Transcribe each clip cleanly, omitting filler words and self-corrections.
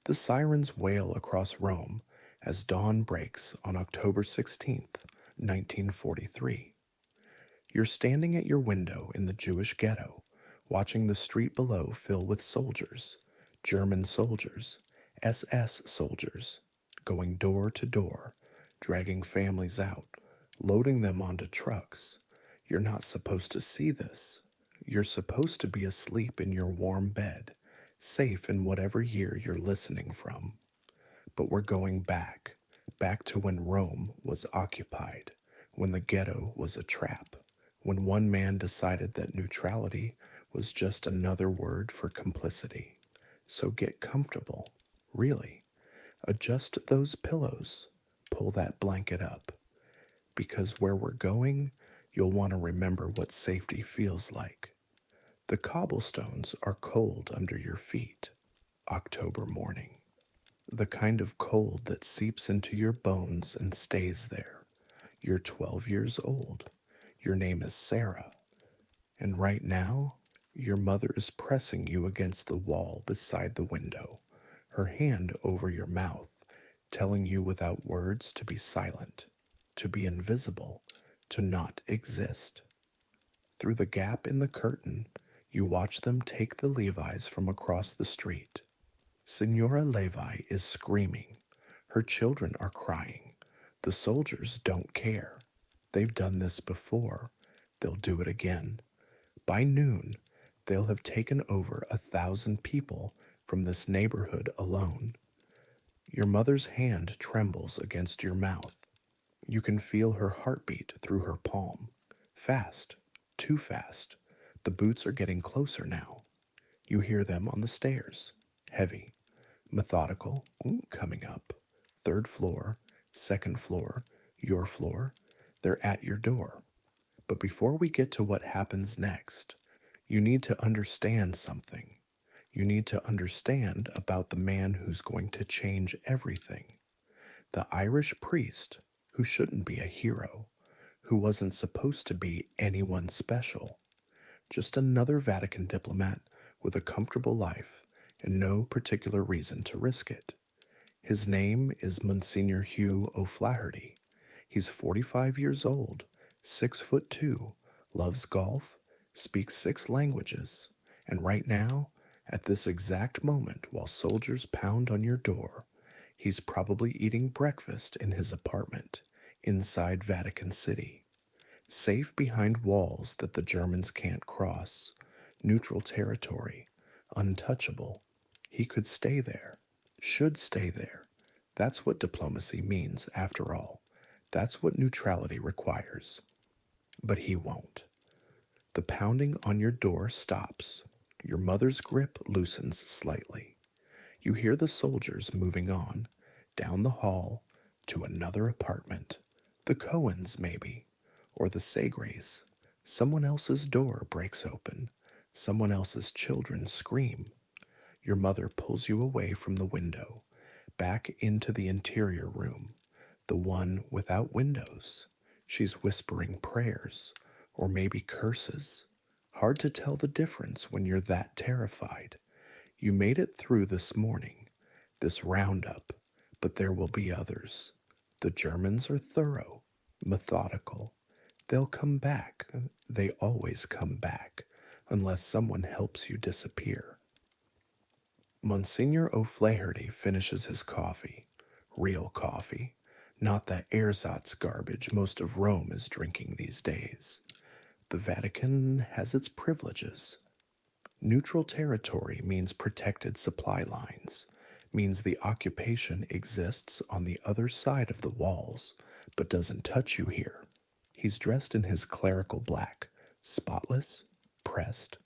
The sirens wail across Rome as dawn breaks on October 16th, 1943. You're standing at your window in the Jewish ghetto, watching the street below fill with soldiers, German soldiers, SS soldiers, going door to door, dragging families out, loading them onto trucks. You're not supposed to see this. You're supposed to be asleep in your warm bed, safe in whatever year you're listening from. But we're going back to when Rome was occupied, when the ghetto was a trap, when one man decided that neutrality was just another word for complicity. So get comfortable, really. Adjust those pillows, pull that blanket up, because where we're going, you'll want to remember what safety feels like. The cobblestones are cold under your feet, October morning. The kind of cold that seeps into your bones and stays there. You're 12 years old. Your name is Sarah. And right now, your mother is pressing you against the wall beside the window, her hand over your mouth, telling you without words to be silent, to be invisible, to not exist. Through the gap in the curtain, you watch them take the Levis from across the street. Signora Levi is screaming. Her children are crying. The soldiers don't care. They've done this before. They'll do it again. By noon, they'll have taken over 1,000 people from this neighborhood alone. Your mother's hand trembles against your mouth. You can feel her heartbeat through her palm. Fast, too fast. The boots are getting closer now. You hear them on the stairs, heavy, methodical, coming up. Third floor, second floor, your floor. They're at your door. But before we get to what happens next, you need to understand something. You need to understand about the man who's going to change everything. The Irish priest who shouldn't be a hero, who wasn't supposed to be anyone special, just another Vatican diplomat with a comfortable life and no particular reason to risk it. His name is Monsignor Hugh O'Flaherty. He's 45 years old, 6'2", loves golf, speaks 6 languages, and right now, at this exact moment while soldiers pound on your door, he's probably eating breakfast in his apartment inside Vatican City, safe behind walls that the Germans can't cross, neutral territory, untouchable. He could stay there, should stay there. That's what diplomacy means, after all. That's what neutrality requires. But he won't. The pounding on your door stops. Your mother's grip loosens slightly. You hear the soldiers moving on, down the hall, to another apartment. The Cohens, maybe, or the Segres. Someone else's door breaks open. Someone else's children scream. Your mother pulls you away from the window, back into the interior room, the one without windows. She's whispering prayers, or maybe curses. Hard to tell the difference when you're that terrified. You made it through this morning, this roundup, but there will be others. The Germans are thorough, methodical. They'll come back. They always come back, unless someone helps you disappear. Monsignor O'Flaherty finishes his coffee, real coffee, not that ersatz garbage most of Rome is drinking these days. The Vatican has its privileges. Neutral territory means protected supply lines, means the occupation exists on the other side of the walls, but doesn't touch you here. He's dressed in his clerical black, spotless, pressed.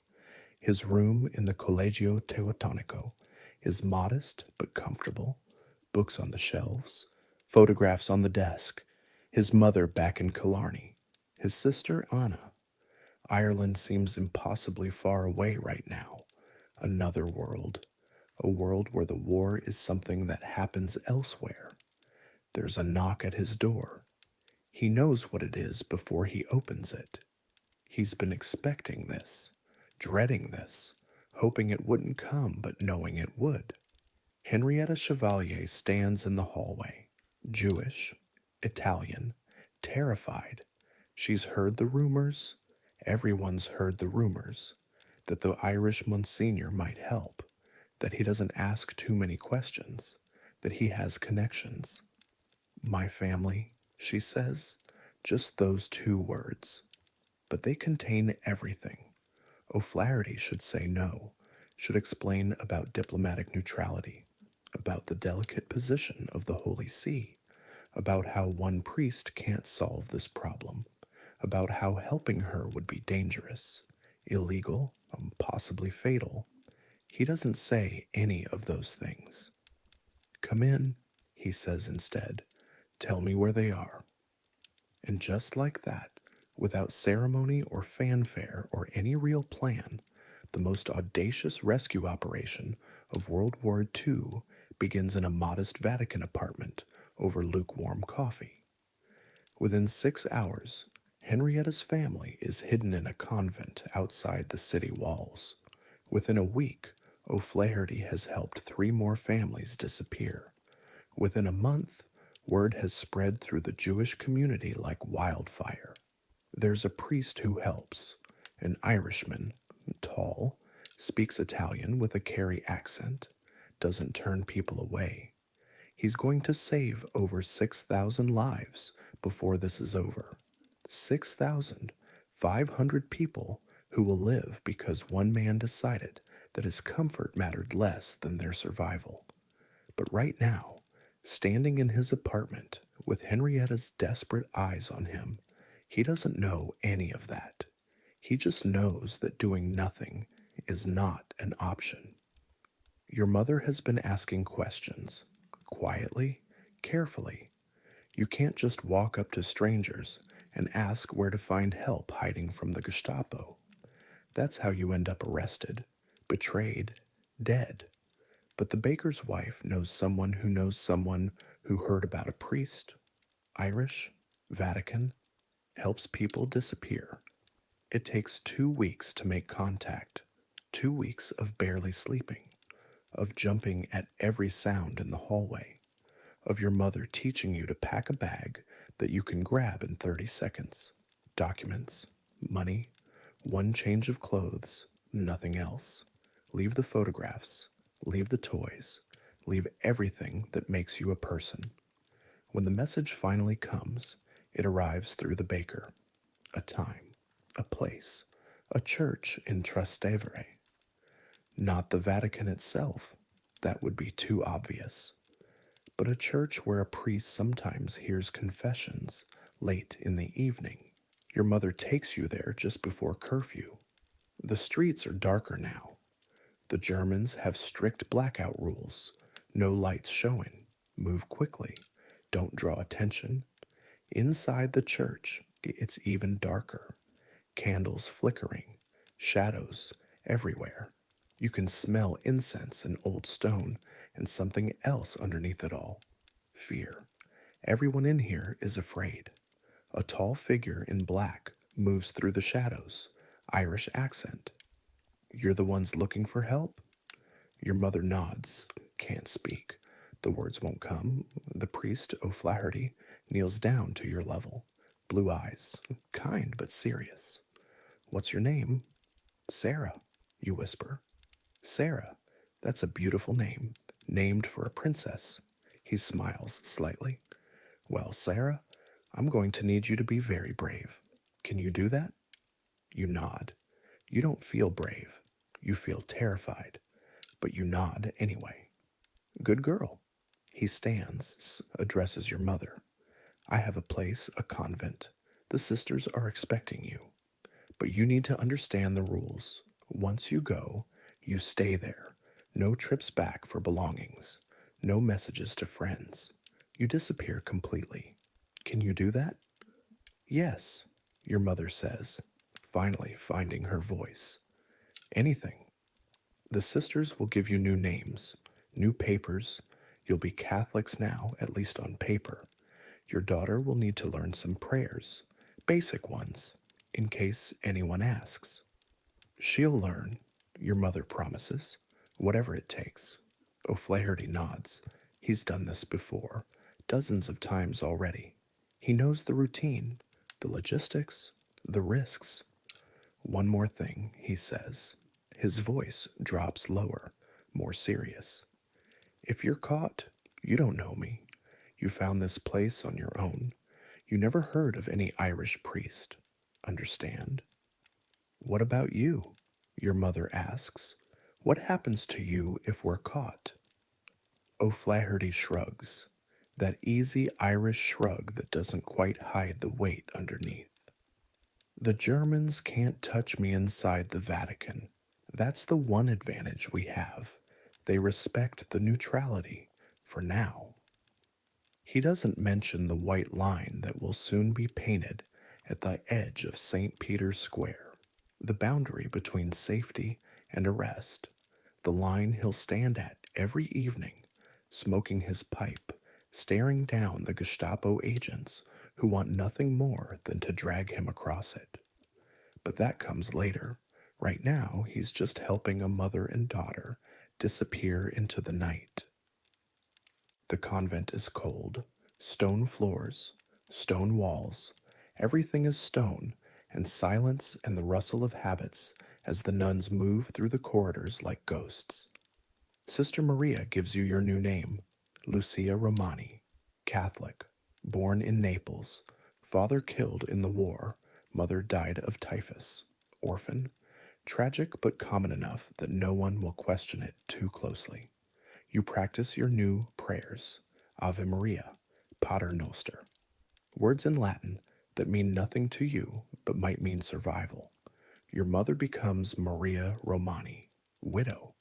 His room in the Collegio Teutonico is modest but comfortable, books on the shelves, photographs on the desk, his mother back in Killarney, his sister Anna. Ireland seems impossibly far away right now. Another world, a world where the war is something that happens elsewhere. There's a knock at his door. He knows what it is before he opens it. He's been expecting this, dreading this, hoping it wouldn't come but knowing it would. Henrietta Chevalier stands in the hallway, Jewish, Italian, terrified. She's heard the rumors, everyone's heard the rumors, that the Irish Monsignor might help, that he doesn't ask too many questions, that he has connections. My family, she says, just those two words. But they contain everything. O'Flaherty should say no, should explain about diplomatic neutrality, about the delicate position of the Holy See, about how one priest can't solve this problem, about how helping her would be dangerous, illegal, possibly fatal. He doesn't say any of those things. Come in, he says instead. Tell me where they are. And just like that, without ceremony or fanfare or any real plan, the most audacious rescue operation of World War II begins in a modest Vatican apartment over lukewarm coffee. Within 6 hours, Henrietta's family is hidden in a convent outside the city walls. Within a week, O'Flaherty has helped 3 more families disappear. Within a month, word has spread through the Jewish community like wildfire. There's a priest who helps, an Irishman, tall, speaks Italian with a Kerry accent, doesn't turn people away. He's going to save over 6,000 lives before this is over. 6,500 people who will live because one man decided that his comfort mattered less than their survival. But right now, standing in his apartment with Henrietta's desperate eyes on him, he doesn't know any of that. He just knows that doing nothing is not an option. Your mother has been asking questions, quietly, carefully. You can't just walk up to strangers and ask where to find help hiding from the Gestapo. That's how you end up arrested, betrayed, dead. But the baker's wife knows someone who heard about a priest, Irish, Vatican, helps people disappear. It takes 2 weeks to make contact, 2 weeks of barely sleeping, of jumping at every sound in the hallway, of your mother teaching you to pack a bag that you can grab in 30 seconds. Documents, money, one change of clothes, nothing else. Leave the photographs, leave the toys, leave everything that makes you a person. When the message finally comes, it arrives through the baker. A time, a place, a church in Trastevere. Not the Vatican itself, that would be too obvious, but a church where a priest sometimes hears confessions late in the evening. Your mother takes you there just before curfew. The streets are darker now. The Germans have strict blackout rules. No lights showing. Move quickly. Don't draw attention. Inside the church, it's even darker. Candles flickering. Shadows everywhere. You can smell incense and old stone and something else underneath it all. Fear. Everyone in here is afraid. A tall figure in black moves through the shadows. Irish accent. You're the ones looking for help? Your mother nods. Can't speak. The words won't come. The priest, O'Flaherty, kneels down to your level. Blue eyes. Kind but serious. What's your name? Sarah, you whisper. Sarah. That's a beautiful name. Named for a princess. He smiles slightly. Well, Sarah, I'm going to need you to be very brave. Can you do that? You nod. You don't feel brave. You feel terrified. But you nod anyway. Good girl. He stands, addresses your mother. I have a place, a convent. The sisters are expecting you. But you need to understand the rules. Once you go, you stay there. No trips back for belongings. No messages to friends. You disappear completely. Can you do that? Yes, your mother says, finally finding her voice. Anything. The sisters will give you new names, new papers. You'll be Catholics now, at least on paper. Your daughter will need to learn some prayers, basic ones, in case anyone asks. She'll learn, your mother promises, whatever it takes. O'Flaherty nods. He's done this before, dozens of times already. He knows the routine, the logistics, the risks. One more thing, he says. His voice drops lower, more serious. If you're caught, you don't know me. You found this place on your own. You never heard of any Irish priest. Understand? What about you? Your mother asks. What happens to you if we're caught? O'Flaherty shrugs, that easy Irish shrug that doesn't quite hide the weight underneath. The Germans can't touch me inside the Vatican. That's the one advantage we have. They respect the neutrality, for now. He doesn't mention the white line that will soon be painted at the edge of St. Peter's Square, the boundary between safety and arrest, the line he'll stand at every evening, smoking his pipe, staring down the Gestapo agents who want nothing more than to drag him across it. But that comes later. Right now, he's just helping a mother and daughter disappear into the night. The convent is cold. Stone floors, stone walls. Everything is stone, and silence and the rustle of habits as the nuns move through the corridors like ghosts. Sister Maria gives you your new name, Lucia Romani, Catholic, born in Naples, father killed in the war, mother died of typhus, orphan, tragic but common enough that no one will question it too closely. You practice your new prayers, Ave Maria, Pater Noster, words in Latin that mean nothing to you but might mean survival. Your mother becomes Maria Romani, widow,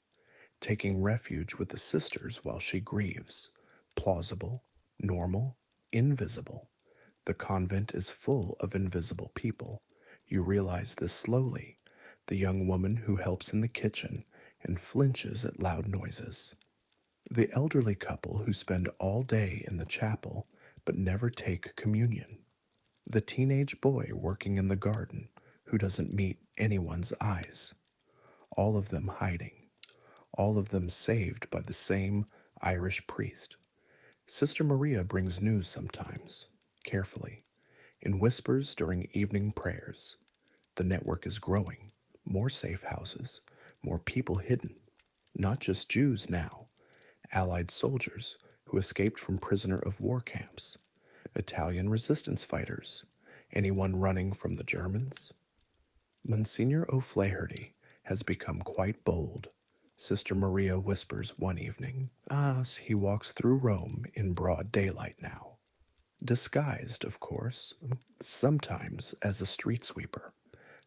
taking refuge with the sisters while she grieves. Plausible, normal, invisible. The convent is full of invisible people. You realize this slowly. The young woman who helps in the kitchen and flinches at loud noises. The elderly couple who spend all day in the chapel but never take communion. The teenage boy working in the garden who doesn't meet anyone's eyes. All of them hiding. All of them saved by the same Irish priest. Sister Maria brings news sometimes, carefully, in whispers during evening prayers. The network is growing. More safe houses, more people hidden. Not just Jews now. Allied soldiers who escaped from prisoner of war camps. Italian resistance fighters. Anyone running from the Germans? Monsignor O'Flaherty has become quite bold. Sister Maria whispers one evening, as he walks through Rome in broad daylight now. Disguised, of course, sometimes as a street sweeper,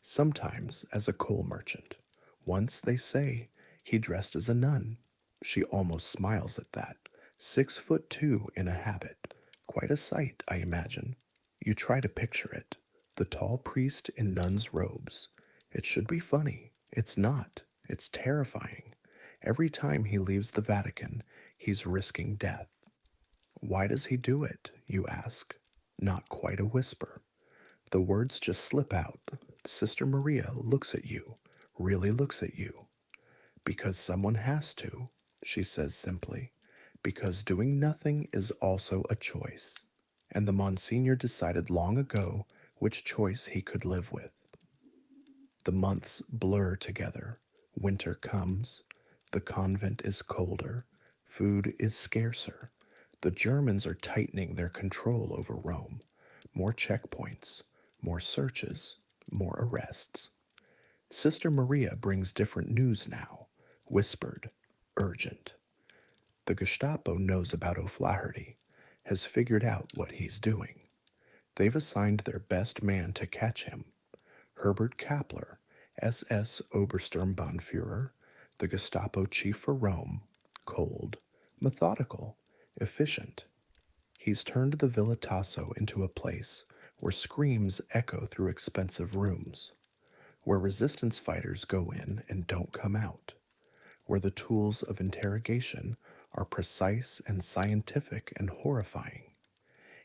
sometimes as a coal merchant. Once, they say, he dressed as a nun. She almost smiles at that. 6'2" in a habit. Quite a sight, I imagine. You try to picture it. The tall priest in nun's robes. It should be funny. It's not. It's terrifying. Every time he leaves the Vatican, he's risking death. Why does he do it, you ask? Not quite a whisper. The words just slip out. Sister Maria looks at you, really looks at you. Because someone has to, she says simply. Because doing nothing is also a choice. And the Monsignor decided long ago which choice he could live with. The months blur together. Winter comes. The convent is colder. Food is scarcer. The Germans are tightening their control over Rome. More checkpoints, more searches, more arrests. Sister Maria brings different news now, whispered, urgent. The Gestapo knows about O'Flaherty, has figured out what he's doing. They've assigned their best man to catch him, Herbert Kappler, SS Obersturmbannführer, the Gestapo chief for Rome, cold, methodical, efficient. He's turned the Villa Tasso into a place where screams echo through expensive rooms, where resistance fighters go in and don't come out, where the tools of interrogation are precise and scientific and horrifying.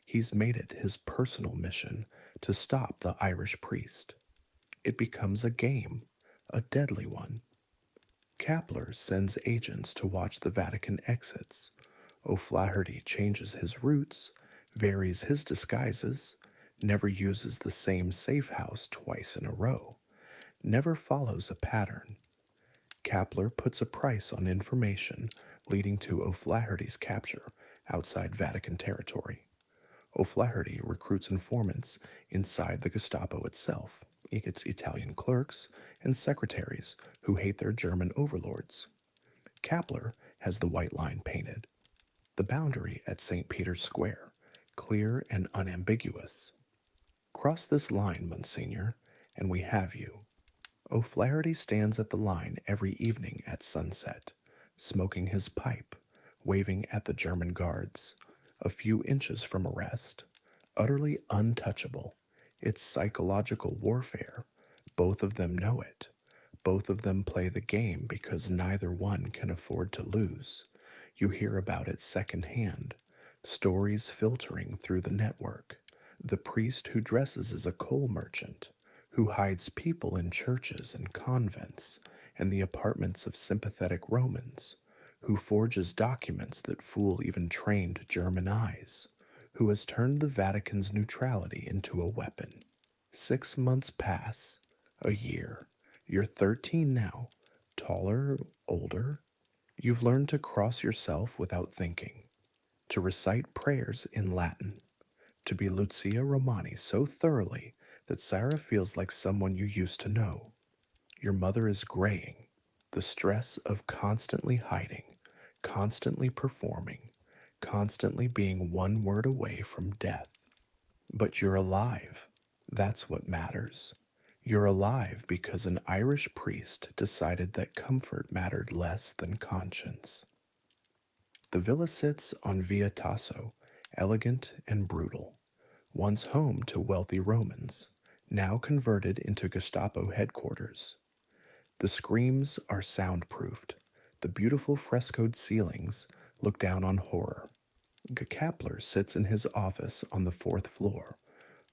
He's made it his personal mission to stop the Irish priest. It becomes a game, a deadly one. Kapler sends agents to watch the Vatican exits. O'Flaherty changes his routes, varies his disguises, never uses the same safe house twice in a row, never follows a pattern. Kapler puts a price on information, leading to O'Flaherty's capture outside Vatican territory. O'Flaherty recruits informants inside the Gestapo itself. He gets Italian clerks and secretaries who hate their German overlords. Kapler has the white line painted. The boundary at St. Peter's Square, clear and unambiguous. Cross this line, Monsignor, and we have you. O'Flaherty stands at the line every evening at sunset, smoking his pipe, waving at the German guards, a few inches from arrest, utterly untouchable. It's psychological warfare. Both of them know it. Both of them play the game because neither one can afford to lose. You hear about it secondhand, stories filtering through the network. The priest who dresses as a coal merchant, who hides people in churches and convents and the apartments of sympathetic Romans, who forges documents that fool even trained German eyes, who has turned the Vatican's neutrality into a weapon. 6 months pass, a year. You're 13 now, taller, older. You've learned to cross yourself without thinking, to recite prayers in Latin, to be Lucia Romani so thoroughly that Sarah feels like someone you used to know. Your mother is graying, the stress of constantly hiding, constantly performing, constantly being one word away from death. But you're alive. That's what matters. You're alive because an Irish priest decided that comfort mattered less than conscience. The villa sits on Via Tasso, elegant and brutal, once home to wealthy Romans, now converted into Gestapo headquarters. The screams are soundproofed. The beautiful frescoed ceilings look down on horror. Kapler sits in his office on the 4th floor,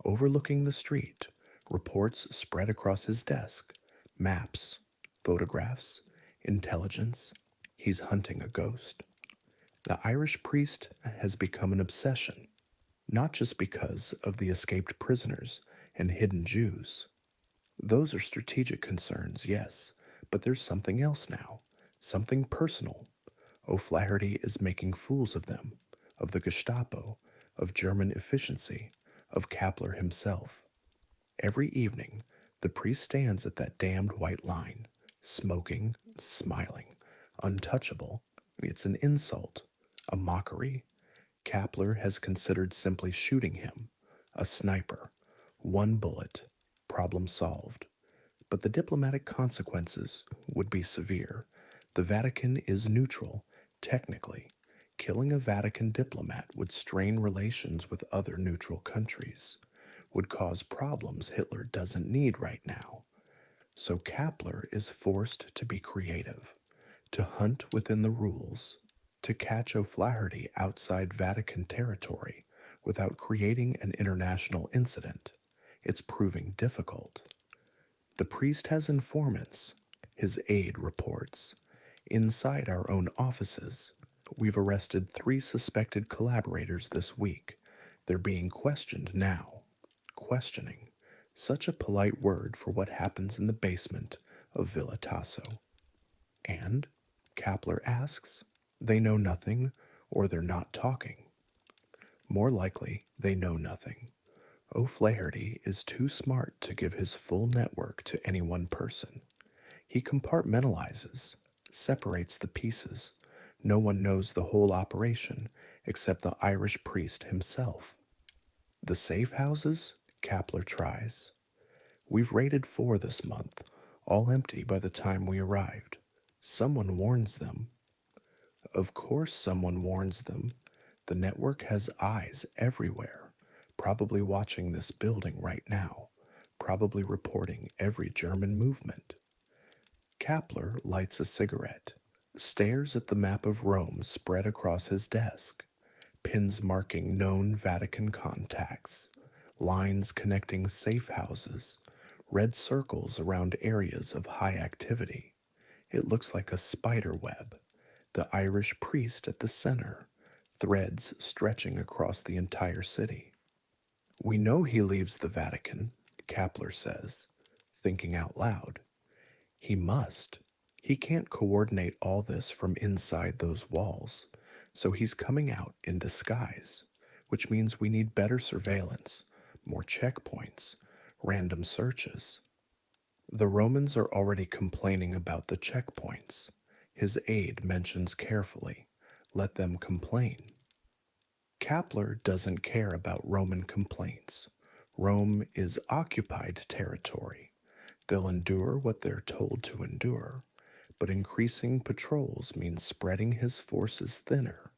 overlooking the street, reports spread across his desk, maps, photographs, intelligence. He's hunting a ghost. The Irish priest has become an obsession, not just because of the escaped prisoners and hidden Jews. Those are strategic concerns, yes, but there's something else now, something personal. O'Flaherty is making fools of them, of the Gestapo, of German efficiency, of Kapler himself. Every evening, the priest stands at that damned white line, smoking, smiling, untouchable. It's an insult, a mockery. Kapler has considered simply shooting him, a sniper, one bullet, problem solved. But the diplomatic consequences would be severe. The Vatican is neutral, technically. Killing a Vatican diplomat would strain relations with other neutral countries, would cause problems Hitler doesn't need right now. So Kapler is forced to be creative, to hunt within the rules, to catch O'Flaherty outside Vatican territory without creating an international incident. It's proving difficult. The priest has informants, his aide reports. Inside our own offices, we've arrested 3 suspected collaborators this week. They're being questioned now. Questioning, such a polite word for what happens in the basement of Villa Tasso. And, Kapler asks, they know nothing or they're not talking. More likely, they know nothing. O'Flaherty is too smart to give his full network to any one person. He compartmentalizes, separates the pieces. No one knows the whole operation except the Irish priest himself. The safe houses, Kapler tries. We've raided 4 this month, all empty by the time we arrived. Someone warns them. Of course someone warns them. The network has eyes everywhere, probably watching this building right now, probably reporting every German movement. Kapler lights a cigarette, stares at the map of Rome spread across his desk, pins marking known Vatican contacts, lines connecting safe houses, red circles around areas of high activity. It looks like a spider web, the Irish priest at the center, threads stretching across the entire city. We know he leaves the Vatican, Kapler says, thinking out loud. He must. He can't coordinate all this from inside those walls, so he's coming out in disguise, which means we need better surveillance, more checkpoints, random searches. The Romans are already complaining about the checkpoints. His aide mentions carefully, let them complain. Kapler doesn't care about Roman complaints. Rome is occupied territory. They'll endure what they're told to endure, but increasing patrols means spreading his forces thinner,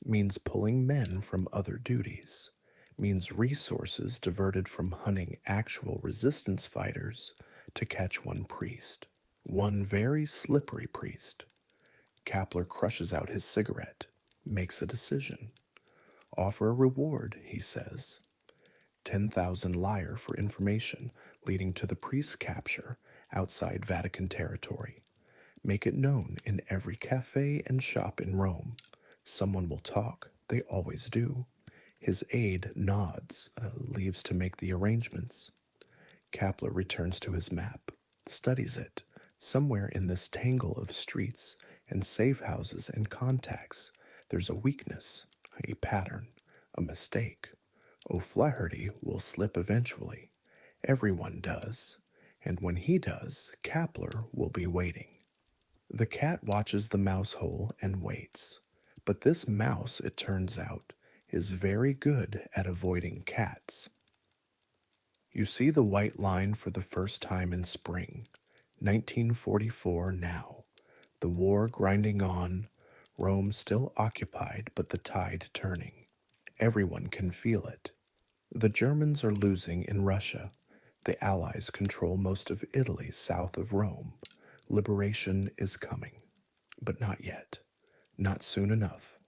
means pulling men from other duties, means resources diverted from hunting actual resistance fighters to catch one priest. One very slippery priest. Kapler crushes out his cigarette, makes a decision. Offer a reward, he says. 10,000 lyre for information leading to the priest's capture outside Vatican territory. Make it known in every cafe and shop in Rome. Someone will talk, they always do. His aide nods, leaves to make the arrangements. Kapler returns to his map, studies it. Somewhere in this tangle of streets and safe houses and contacts, there's a weakness, a pattern, a mistake. O'Flaherty will slip eventually. Everyone does. And when he does, Kapler will be waiting. The cat watches the mouse hole and waits. But this mouse, it turns out, is very good at avoiding cats. You see the white line for the first time in spring, 1944 now. The war grinding on, Rome still occupied but the tide turning. Everyone can feel it. The Germans are losing in Russia. The Allies control most of Italy south of Rome. Liberation is coming. But not yet. Not soon enough.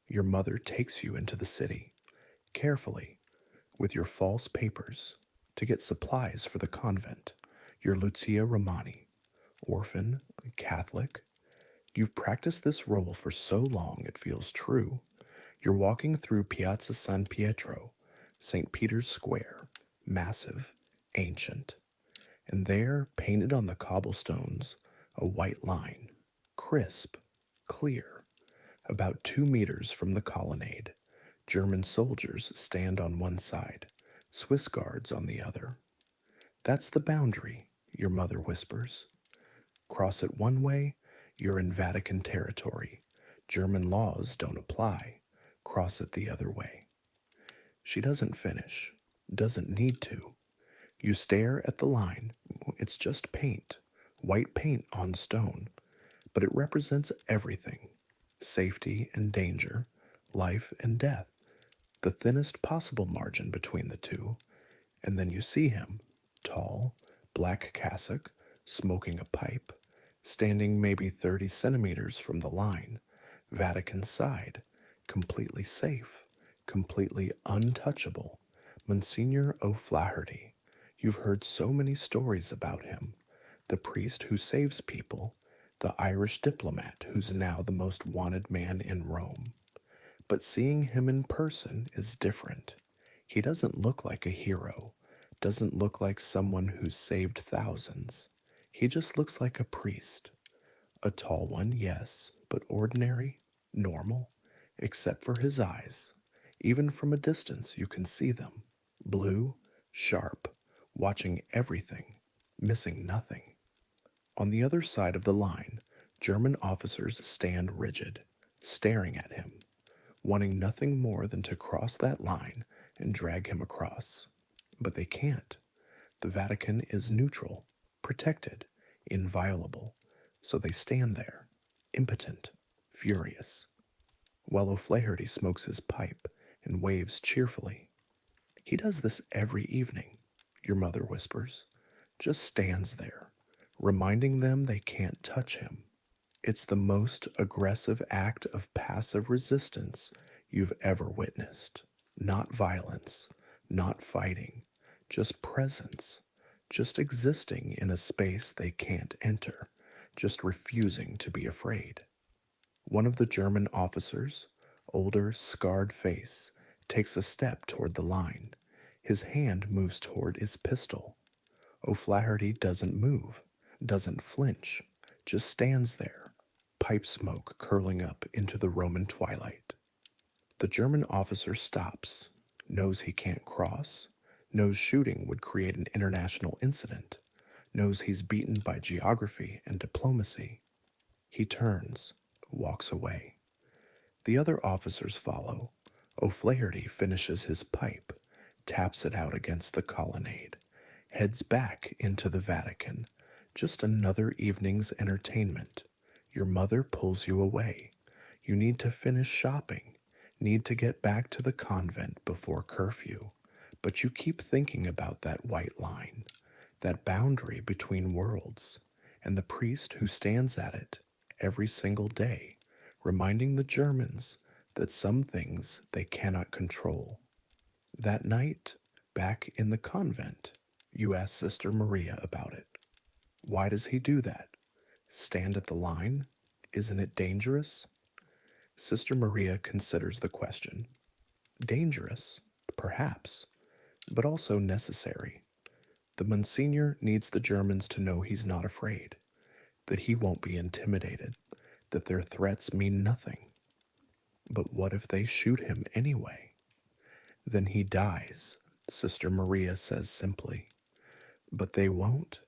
Your mother takes you into the city, carefully, with your false papers, to get supplies for the convent. You're Lucia Romani, orphan, Catholic. You've practiced this role for so long it feels true. You're walking through Piazza San Pietro, St. Peter's Square, massive, ancient. And there, painted on the cobblestones, a white line, crisp, clear, about 2 meters from the colonnade. German soldiers stand on one side, Swiss guards on the other. That's the boundary, your mother whispers. Cross it one way, you're in Vatican territory. German laws don't apply. Cross it the other way. She doesn't finish, doesn't need to. You stare at the line. It's just paint, white paint on stone, but it represents everything. Safety and danger, life and death, the thinnest possible margin between the two. And then you see him, tall, black cassock, smoking a pipe, standing maybe 30 centimeters from the line, Vatican side, completely safe, completely untouchable. Monsignor O'Flaherty. You've heard so many stories about him. The priest who saves people, the Irish diplomat who's now the most wanted man in Rome. But seeing him in person is different. He doesn't look like a hero, doesn't look like someone who's saved thousands. He just looks like a priest. A tall one, yes, but ordinary, normal, except for his eyes. Even from a distance you can see them. Blue, sharp, watching everything, missing nothing. On the other side of the line, German officers stand rigid, staring at him, wanting nothing more than to cross that line and drag him across. But they can't. The Vatican is neutral, protected, inviolable, so they stand there, impotent, furious, while O'Flaherty smokes his pipe and waves cheerfully. He does this every evening, your mother whispers, just stands there, reminding them they can't touch him. It's the most aggressive act of passive resistance you've ever witnessed. Not violence, not fighting, just presence, just existing in a space they can't enter, just refusing to be afraid. One of the German officers, older, scarred face, takes a step toward the line. His hand moves toward his pistol. O'Flaherty doesn't move, doesn't flinch, just stands there, pipe smoke curling up into the Roman twilight. The German officer stops, knows he can't cross, knows shooting would create an international incident, knows he's beaten by geography and diplomacy. He turns, walks away. The other officers follow. O'Flaherty finishes his pipe, taps it out against the colonnade, heads back into the Vatican. Just another evening's entertainment. Your mother pulls you away. You need to finish shopping, need to get back to the convent before curfew. But you keep thinking about that white line, that boundary between worlds, and the priest who stands at it every single day, reminding the Germans that some things they cannot control. That night, back in the convent, you ask Sister Maria about it. Why does he do that? Stand at the line? Isn't it dangerous? Sister Maria considers the question. Dangerous, perhaps, but also necessary. The Monsignor needs the Germans to know he's not afraid, that he won't be intimidated, that their threats mean nothing. But what if they shoot him anyway? Then he dies, Sister Maria says simply. But they won't.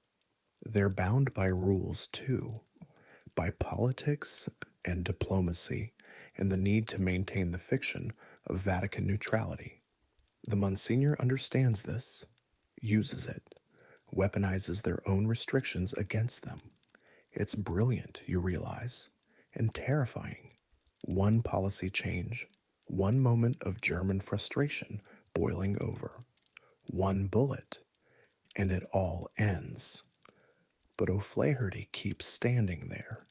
They're bound by rules too, by politics and diplomacy, and the need to maintain the fiction of Vatican neutrality. The Monsignor understands this, uses it, weaponizes their own restrictions against them. It's brilliant, you realize, and terrifying. One policy change, one moment of German frustration boiling over, one bullet, and it all ends. But O'Flaherty keeps standing there,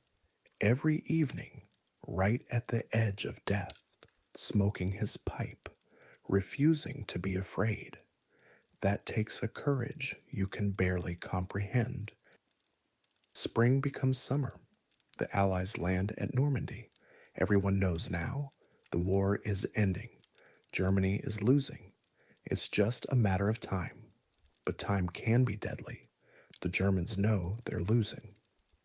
every evening, right at the edge of death, smoking his pipe, refusing to be afraid. That takes a courage you can barely comprehend. Spring becomes summer. The Allies land at Normandy. Everyone knows now the war is ending. Germany is losing. It's just a matter of time. But time can be deadly. The Germans know they're losing.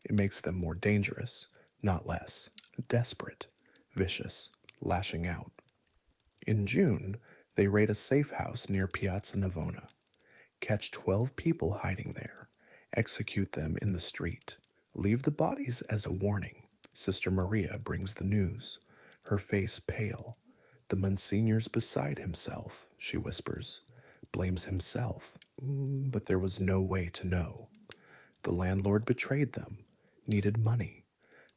It makes them more dangerous, not less, desperate, vicious, lashing out. In June, they raid a safe house near Piazza Navona, catch 12 people hiding there, execute them in the street, leave the bodies as a warning. Sister Maria brings the news, her face pale. The Monsignor's beside himself, she whispers, blames himself, but there was no way to know. The landlord betrayed them, needed money.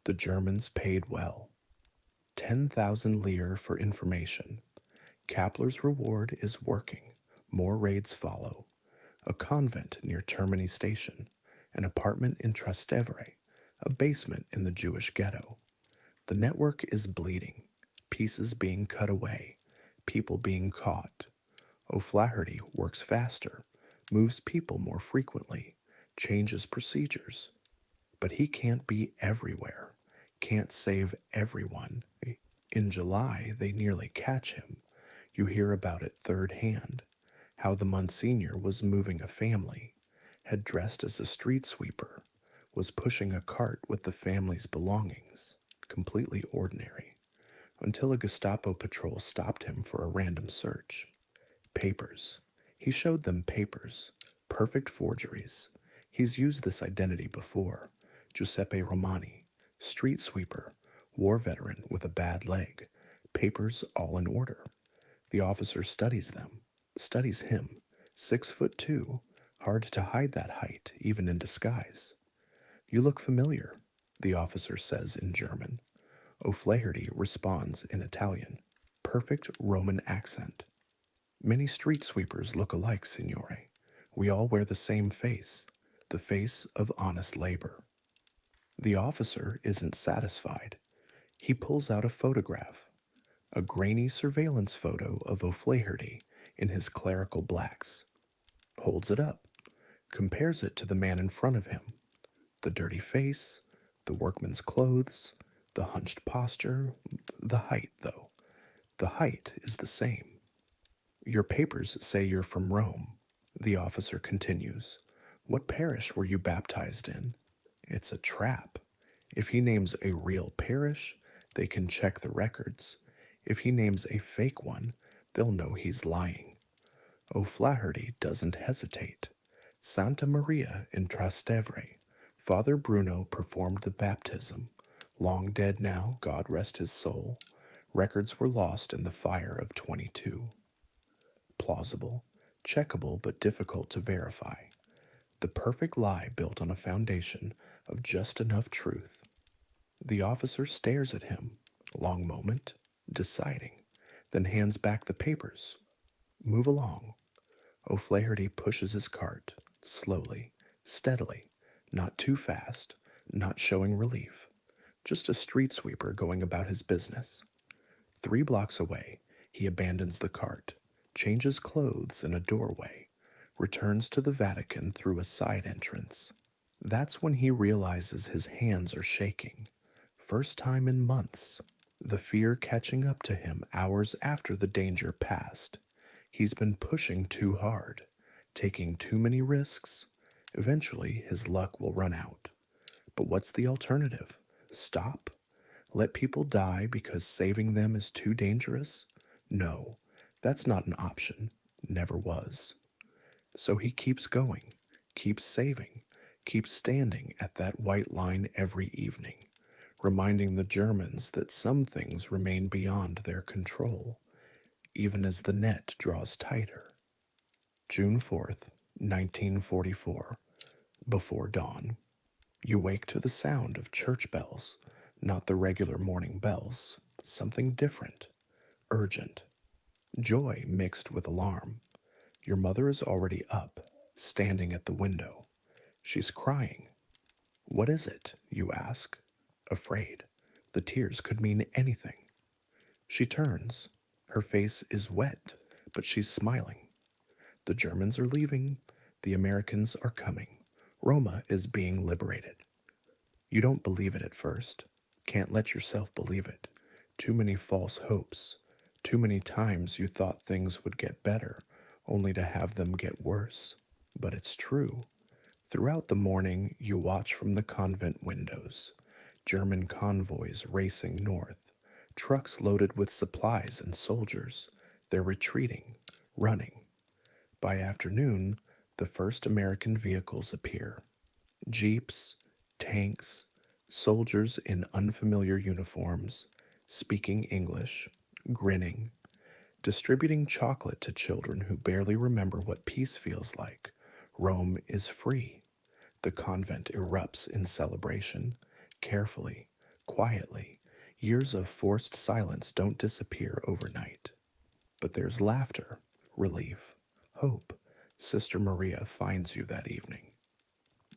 The Germans paid well. 10,000 lire for information. Kapler's reward is working. More raids follow. A convent near Termini Station, an apartment in Trastevere, a basement in the Jewish ghetto. The network is bleeding, pieces being cut away, people being caught. O'Flaherty works faster, moves people more frequently, changes procedures. But he can't be everywhere, can't save everyone. In July, they nearly catch him. You hear about it third hand, how the Monsignor was moving a family, had dressed as a street sweeper, was pushing a cart with the family's belongings, completely ordinary, until a Gestapo patrol stopped him for a random search. Papers. He showed them papers, perfect forgeries. He's used this identity before. Giuseppe Romani, street sweeper, war veteran with a bad leg, papers all in order. The officer studies them, studies him, 6'2", hard to hide that height, even in disguise. You look familiar, the officer says in German. O'Flaherty responds in Italian, perfect Roman accent. Many street sweepers look alike, signore. We all wear the same face, the face of honest labor. The officer isn't satisfied. He pulls out a photograph, a grainy surveillance photo of O'Flaherty in his clerical blacks, holds it up, compares it to the man in front of him. The dirty face, The workman's clothes, the hunched posture, the height, though. The height is the same. Your papers say you're from Rome. The officer continues. What parish were you baptized in? It's a trap. If he names a real parish, they can check the records. If he names a fake one, they'll know he's lying. O'Flaherty doesn't hesitate. Santa Maria in Trastevere. Father Bruno performed the baptism. Long dead now, God rest his soul. Records were lost in the fire of 22. Plausible, checkable, but difficult to verify. The perfect lie built on a foundation of just enough truth. The officer stares at him, long moment, deciding, then hands back the papers. Move along. O'Flaherty pushes his cart, slowly, steadily, not too fast, not showing relief, just a street sweeper going about his business. 3 blocks away, he abandons the cart, changes clothes in a doorway, returns to the Vatican through a side entrance. That's when he realizes his hands are shaking. First time in months. The fear catching up to him hours after the danger passed. He's been pushing too hard, taking too many risks. Eventually, his luck will run out. But what's the alternative? Stop? Let people die because saving them is too dangerous? No, that's not an option. Never was. So he keeps going, keeps saving, keeps standing at that white line every evening, reminding the Germans that some things remain beyond their control, even as the net draws tighter. June 4th, 1944, before dawn. You wake to the sound of church bells, not the regular morning bells, something different, urgent, joy mixed with alarm. Your mother is already up, standing at the window. She's crying. What is it, you ask? Afraid. The tears could mean anything. She turns. Her face is wet, but she's smiling. The Germans are leaving. The Americans are coming. Roma is being liberated. You don't believe it at first. Can't let yourself believe it. Too many false hopes. Too many times you thought things would get better, only to have them get worse. But it's true. Throughout the morning, you watch from the convent windows. German convoys racing north. Trucks loaded with supplies and soldiers. They're retreating, running. By afternoon, the first American vehicles appear. Jeeps, tanks, soldiers in unfamiliar uniforms, speaking English, grinning, distributing chocolate to children who barely remember what peace feels like. Rome is free. The convent erupts in celebration, carefully, quietly. Years of forced silence don't disappear overnight. But there's laughter, relief, hope. Sister Maria finds you that evening.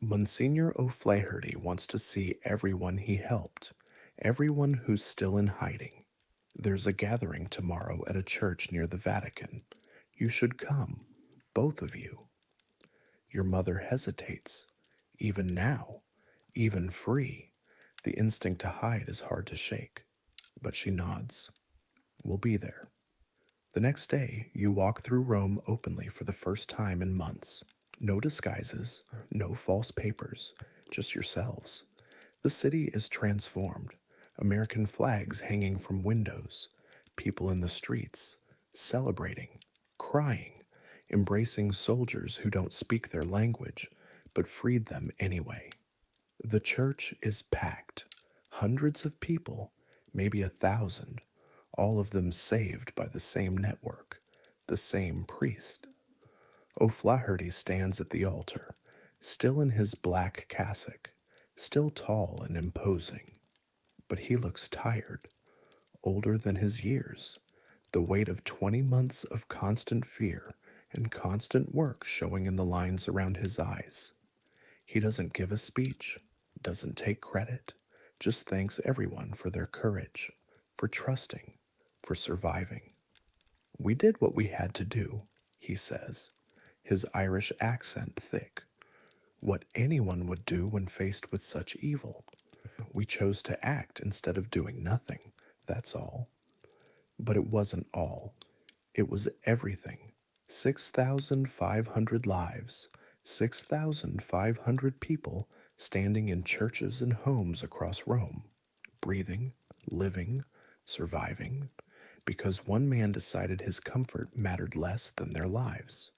Monsignor O'Flaherty wants to see everyone he helped, everyone who's still in hiding. There's a gathering tomorrow at a church near the Vatican. You should come, both of you. Your mother hesitates. Even now, even free, the instinct to hide is hard to shake. But she nods. We'll be there. The next day, you walk through Rome openly for the first time in months. No disguises, no false papers, just yourselves. The city is transformed. American flags hanging from windows, people in the streets, celebrating, crying, embracing soldiers who don't speak their language, but freed them anyway. The church is packed. Hundreds of people, maybe 1,000, all of them saved by the same network, the same priest. O'Flaherty stands at the altar, still in his black cassock, still tall and imposing. But he looks tired, older than his years, the weight of 20 months of constant fear and constant work showing in the lines around his eyes. He doesn't give a speech, doesn't take credit, just thanks everyone for their courage, for trusting, for surviving. We did what we had to do, he says, his Irish accent thick. What anyone would do when faced with such evil. We chose to act instead of doing nothing, that's all. But it wasn't all. It was everything. 6,500 lives, 6,500 people standing in churches and homes across Rome, breathing, living, surviving, because one man decided his comfort mattered less than their lives.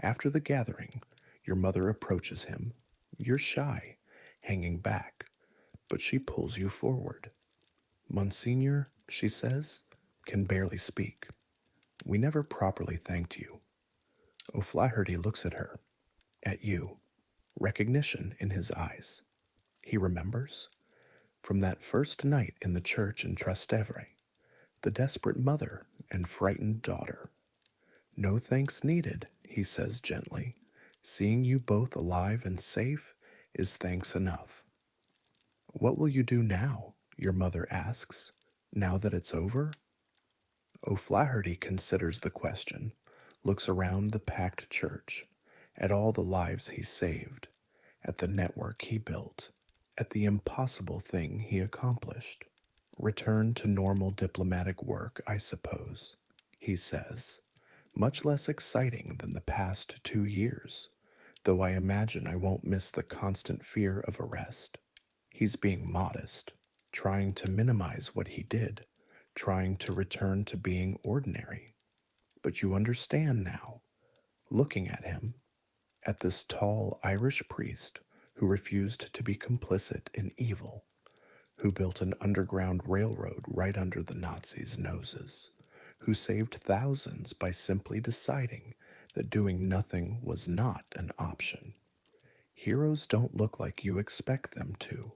After the gathering, your mother approaches him. You're shy, hanging back, but she pulls you forward. Monsignor, she says, can barely speak. We never properly thanked you. O'Flaherty looks at her, at you, recognition in his eyes. He remembers from that first night in the church in Trastevere, the desperate mother and frightened daughter. No thanks needed, he says gently. Seeing you both alive and safe is thanks enough. What will you do now? Your mother asks. Now that it's over? O'Flaherty considers the question, looks around the packed church, at all the lives he saved, at the network he built, at the impossible thing he accomplished. Return to normal diplomatic work, I suppose, he says. Much less exciting than the past 2 years, though I imagine I won't miss the constant fear of arrest. He's being modest, trying to minimize what he did, trying to return to being ordinary. But you understand now, looking at him, at this tall Irish priest who refused to be complicit in evil, who built an underground railroad right under the Nazis' noses, who saved thousands by simply deciding that doing nothing was not an option. Heroes don't look like you expect them to,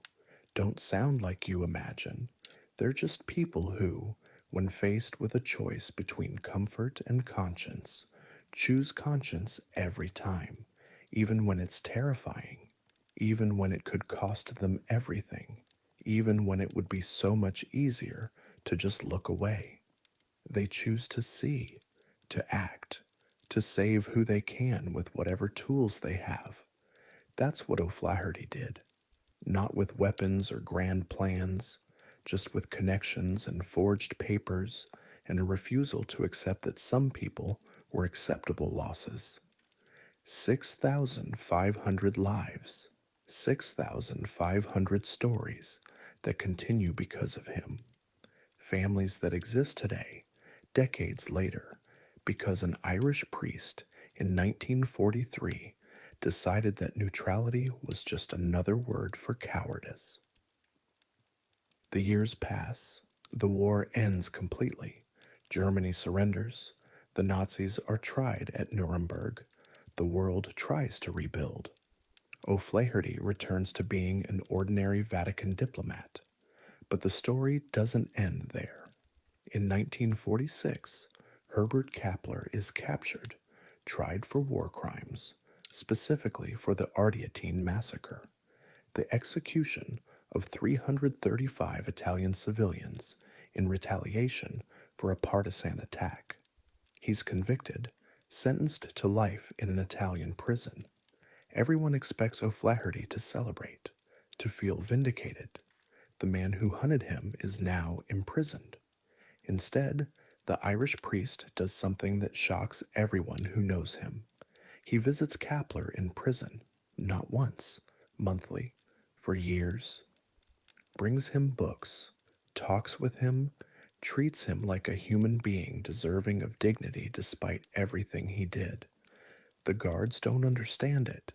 don't sound like you imagine. They're just people who, when faced with a choice between comfort and conscience, choose conscience every time, even when it's terrifying, even when it could cost them everything, even when it would be so much easier to just look away. They choose to see, to act, to save who they can with whatever tools they have. That's what O'Flaherty did. Not with weapons or grand plans, just with connections and forged papers and a refusal to accept that some people were acceptable losses. 6,500 lives, 6,500 stories that continue because of him. Families that exist today, decades later, because an Irish priest in 1943 decided that neutrality was just another word for cowardice. The years pass. The war ends completely. Germany surrenders. The Nazis are tried at Nuremberg. The world tries to rebuild. O'Flaherty returns to being an ordinary Vatican diplomat. But the story doesn't end there. In 1946, Herbert Kappler is captured, tried for war crimes, specifically for the Ardeatine massacre, the execution of 335 Italian civilians in retaliation for a partisan attack. He's convicted, sentenced to life in an Italian prison. Everyone expects O'Flaherty to celebrate, to feel vindicated. The man who hunted him is now imprisoned. Instead, the Irish priest does something that shocks everyone who knows him. He visits Kappler in prison, not once, monthly, for years, brings him books, talks with him, treats him like a human being deserving of dignity despite everything he did. The guards don't understand it.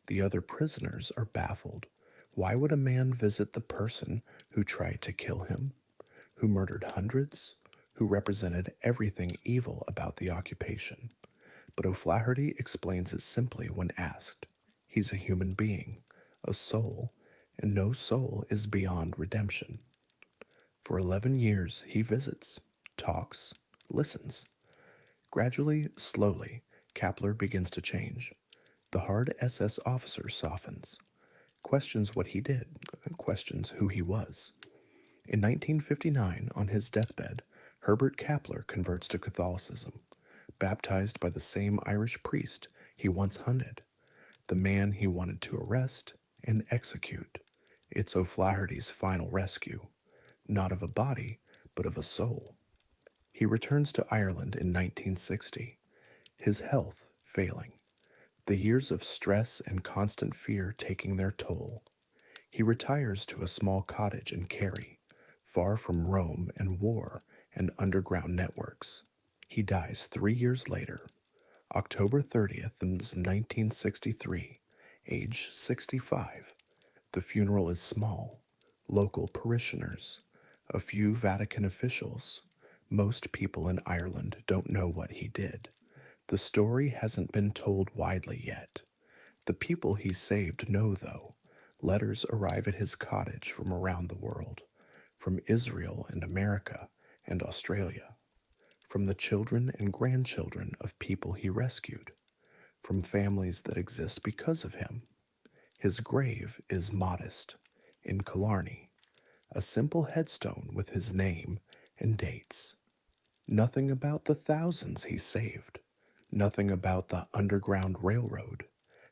The other prisoners are baffled. Why would a man visit the person who tried to kill him, who murdered hundreds, who represented everything evil about the occupation? But O'Flaherty explains it simply when asked. He's a human being, a soul, and no soul is beyond redemption. For 11 years, he visits, talks, listens. Gradually, slowly, Kappler begins to change. The hard SS officer softens, questions what he did, questions who he was. In 1959, on his deathbed, Herbert Kappler converts to Catholicism, baptized by the same Irish priest he once hunted, the man he wanted to arrest and execute, It's O'Flaherty's final rescue, not of a body, but of a soul. He returns to Ireland in 1960, his health failing, the years of stress and constant fear taking their toll. He retires to a small cottage in Kerry, far from Rome and war and underground networks. He dies 3 years later, October 30th, 1963, age 65. The funeral is small, local parishioners, a few Vatican officials. Most people in Ireland don't know what he did. The story hasn't been told widely yet. The people he saved know, though. Letters arrive at his cottage from around the world, from Israel and America and Australia, from the children and grandchildren of people he rescued, from families that exist because of him. His grave is modest, in Killarney, a simple headstone with his name and dates. Nothing about the thousands he saved, nothing about the Underground Railroad,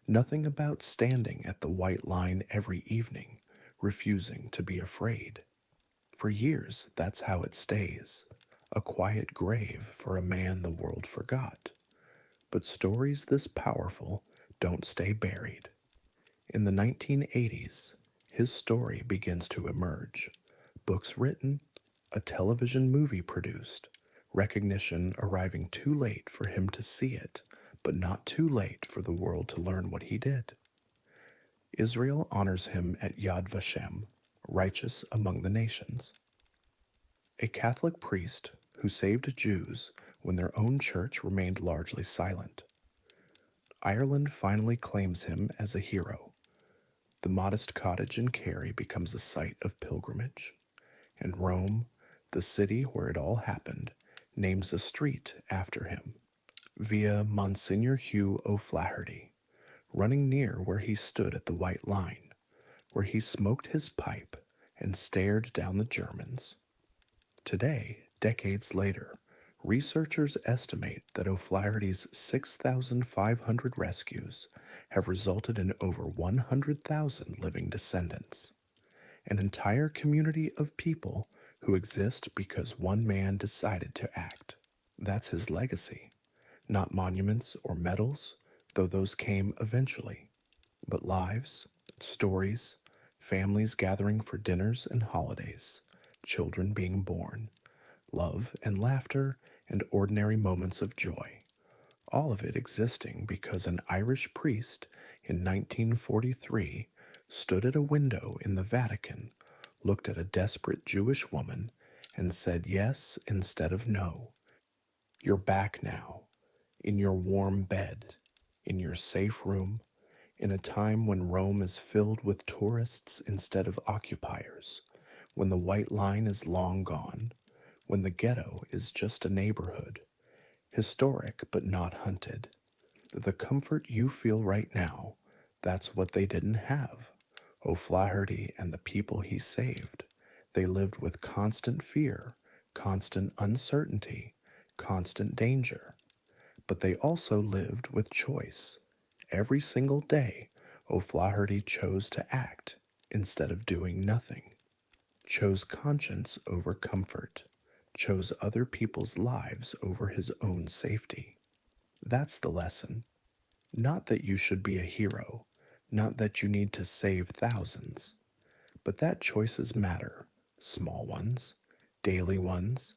nothing about standing at the White Line every evening, refusing to be afraid. For years, that's how it stays, a quiet grave for a man the world forgot. But stories this powerful don't stay buried. In the 1980s, his story begins to emerge. Books written, a television movie produced, recognition arriving too late for him to see it, but not too late for the world to learn what he did. Israel honors him at Yad Vashem, righteous among the nations. A Catholic priest who saved Jews when their own church remained largely silent. Ireland finally claims him as a hero. The modest cottage in Kerry becomes a site of pilgrimage, and Rome, the city where it all happened, names a street after him, via Monsignor Hugh O'Flaherty, running near where he stood at the White Line, where he smoked his pipe and stared down the Germans. Today, decades later, researchers estimate that O'Flaherty's 6,500 rescues have resulted in over 100,000 living descendants, an entire community of people who exist because one man decided to act. That's his legacy. Not monuments or medals, though those came eventually, but lives, stories, families gathering for dinners and holidays, children being born, love and laughter and ordinary moments of joy. All of it existing because an Irish priest in 1943 stood at a window in the Vatican, looked at a desperate Jewish woman, and said yes instead of no. You're back now, in your warm bed, in your safe room, in a time when Rome is filled with tourists instead of occupiers, when the White Line is long gone, when the ghetto is just a neighborhood, historic but not hunted. The comfort you feel right now, that's what they didn't have. O'Flaherty and the people he saved, they lived with constant fear, constant uncertainty, constant danger. But they also lived with choice. Every single day, O'Flaherty chose to act instead of doing nothing, chose conscience over comfort, chose other people's lives over his own safety. That's the lesson. Not that you should be a hero, not that you need to save thousands, but that choices matter, small ones, daily ones.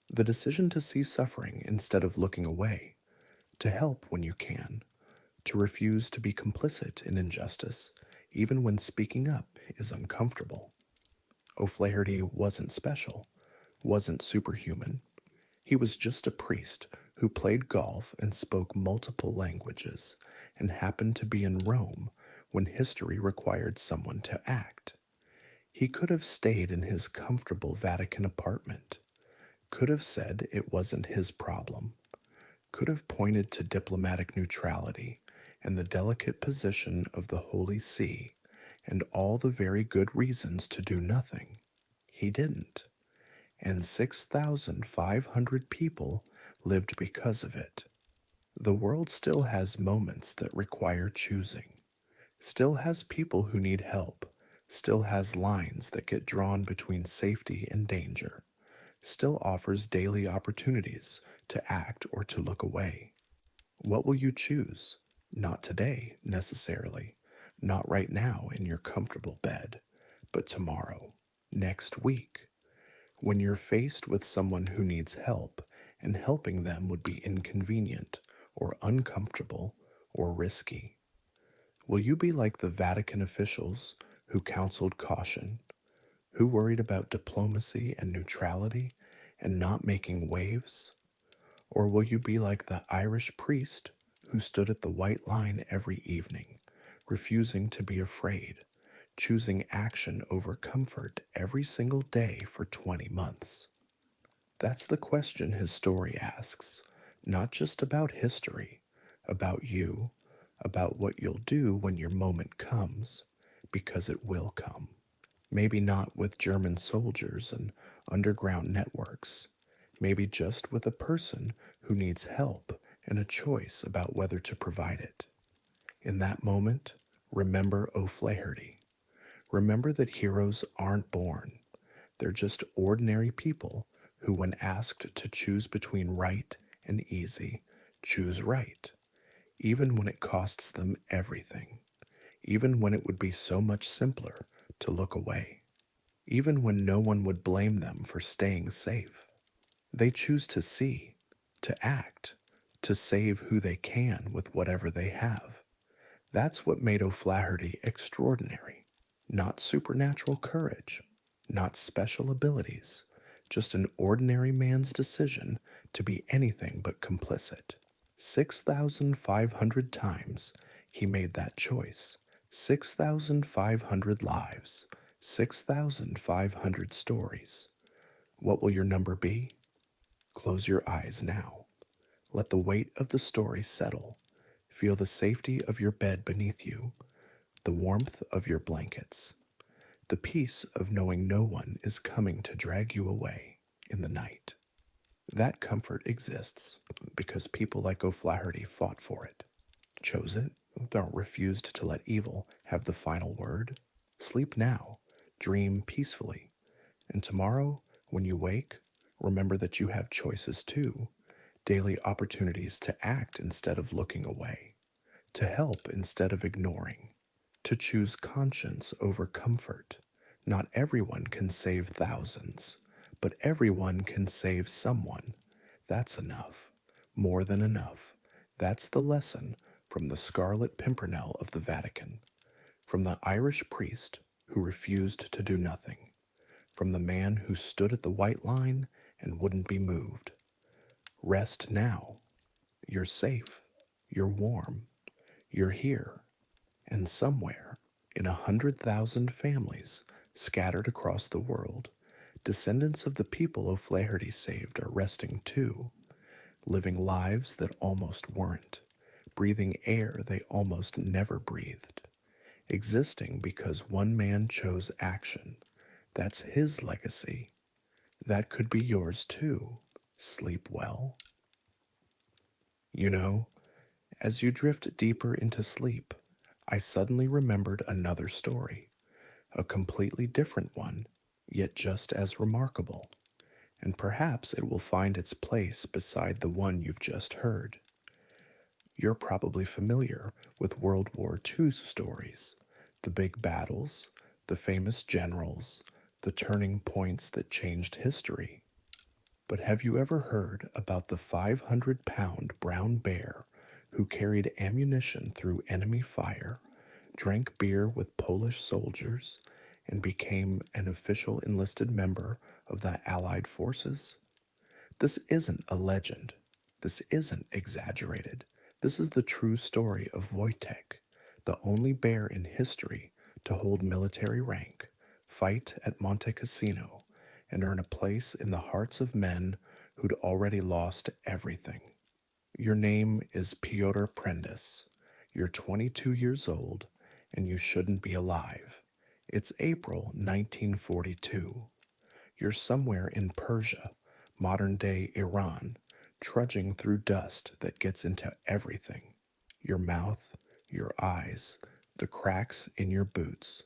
The decision to see suffering instead of looking away, to help when you can, to refuse to be complicit in injustice, even when speaking up is uncomfortable. O'Flaherty wasn't special, wasn't superhuman. He was just a priest who played golf and spoke multiple languages and happened to be in Rome when history required someone to act. He could have stayed in his comfortable Vatican apartment, could have said it wasn't his problem, could have pointed to diplomatic neutrality and the delicate position of the Holy See and all the very good reasons to do nothing. He didn't. And 6,500 people lived because of it. The world still has moments that require choosing, still has people who need help, still has lines that get drawn between safety and danger, still offers daily opportunities to act or to look away. What will you choose? Not today, necessarily, not right now in your comfortable bed, but tomorrow, next week, when you're faced with someone who needs help and helping them would be inconvenient or uncomfortable or risky. Will you be like the Vatican officials who counseled caution, who worried about diplomacy and neutrality and not making waves? Or will you be like the Irish priest who stood at the white line every evening, refusing to be afraid, choosing action over comfort every single day for 20 months? That's the question his story asks, not just about history, about you, about what you'll do when your moment comes, because it will come. Maybe not with German soldiers and underground networks, maybe just with a person who needs help and a choice about whether to provide it. In that moment, remember O'Flaherty. Remember that heroes aren't born. They're just ordinary people who, when asked to choose between right and easy, choose right, even when it costs them everything, even when it would be so much simpler to look away, even when no one would blame them for staying safe. They choose to see, to act, to save who they can with whatever they have. That's what made O'Flaherty extraordinary. Not supernatural courage, not special abilities, just an ordinary man's decision to be anything but complicit. 6,500 times he made that choice. 6,500 lives, 6,500 stories. What will your number be? Close your eyes now. Let the weight of the story settle. Feel the safety of your bed beneath you, the warmth of your blankets, the peace of knowing no one is coming to drag you away in the night. That comfort exists because people like O'Flaherty fought for it, chose it, refused to let evil have the final word. Sleep now, dream peacefully, and tomorrow, when you wake, remember that you have choices too, daily opportunities to act instead of looking away, to help instead of ignoring, to choose conscience over comfort. Not everyone can save thousands, but everyone can save someone. That's enough, more than enough. That's the lesson from the Scarlet Pimpernel of the Vatican, from the Irish priest who refused to do nothing, from the man who stood at the white line and wouldn't be moved. Rest now. You're safe. You're warm. You're here. And somewhere, in 100,000 families scattered across the world, descendants of the people O'Flaherty saved are resting too, living lives that almost weren't, breathing air they almost never breathed, existing because one man chose action. That's his legacy. That could be yours too. Sleep well. You know, as you drift deeper into sleep, I suddenly remembered another story, a completely different one, yet just as remarkable, and perhaps it will find its place beside the one you've just heard. You're probably familiar with World War II's stories, the big battles, the famous generals, the turning points that changed history. But have you ever heard about the 500-pound brown bear who carried ammunition through enemy fire, drank beer with Polish soldiers, and became an official enlisted member of the Allied forces? This isn't a legend. This isn't exaggerated. This is the true story of Wojtek, the only bear in history to hold military rank, fight at Monte Cassino, and earn a place in the hearts of men who'd already lost everything. Your name is Pyotr Prendis. You're 22 years old, and you shouldn't be alive. It's April 1942. You're somewhere in Persia, modern-day Iran, trudging through dust that gets into everything. Your mouth, your eyes, the cracks in your boots,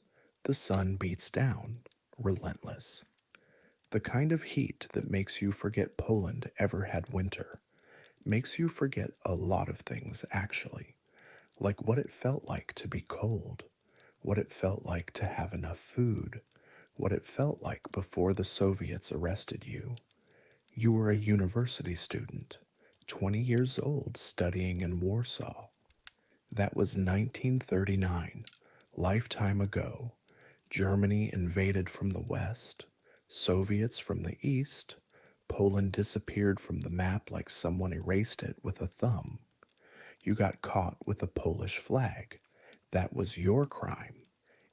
The sun beats down, relentless. The kind of heat that makes you forget Poland ever had winter. Makes you forget a lot of things, actually. Like what it felt like to be cold, what it felt like to have enough food, what it felt like before the Soviets arrested you. You were a university student, 20 years old, studying in Warsaw. That was 1939, lifetime ago. Germany invaded from the west, Soviets from the east. Poland disappeared from the map like someone erased it with a thumb. You got caught with a Polish flag. That was your crime.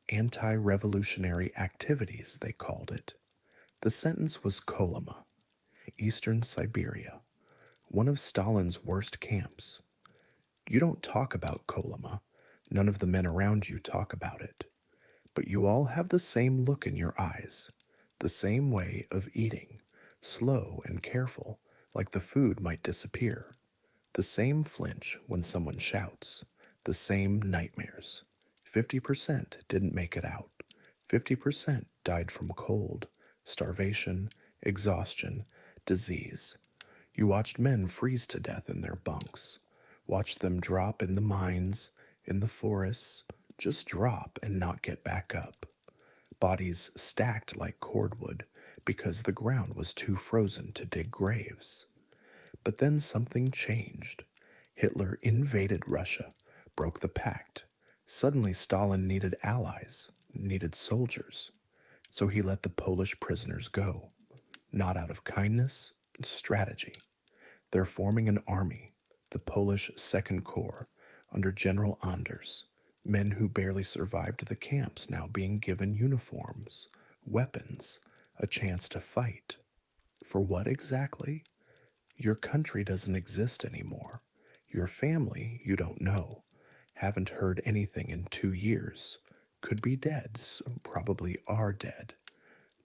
Anti-revolutionary activities, they called it. The sentence was Kolyma, Eastern Siberia, one of Stalin's worst camps. You don't talk about Kolyma. None of the men around you talk about it. But you all have the same look in your eyes, the same way of eating, slow and careful, like the food might disappear. The same flinch when someone shouts, the same nightmares. 50% didn't make it out. 50% died from cold, starvation, exhaustion, disease. You watched men freeze to death in their bunks, watched them drop in the mines, in the forests, just drop and not get back up. Bodies stacked like cordwood because the ground was too frozen to dig graves. But then something changed. Hitler invaded Russia, broke the pact. Suddenly Stalin needed allies, needed soldiers. So he let the Polish prisoners go. Not out of kindness, strategy. They're forming an army, the Polish Second Corps, under General Anders. Men who barely survived the camps now being given uniforms, weapons, a chance to fight. For what exactly? Your country doesn't exist anymore. Your family, you don't know. Haven't heard anything in 2 years. Could be dead, probably are dead.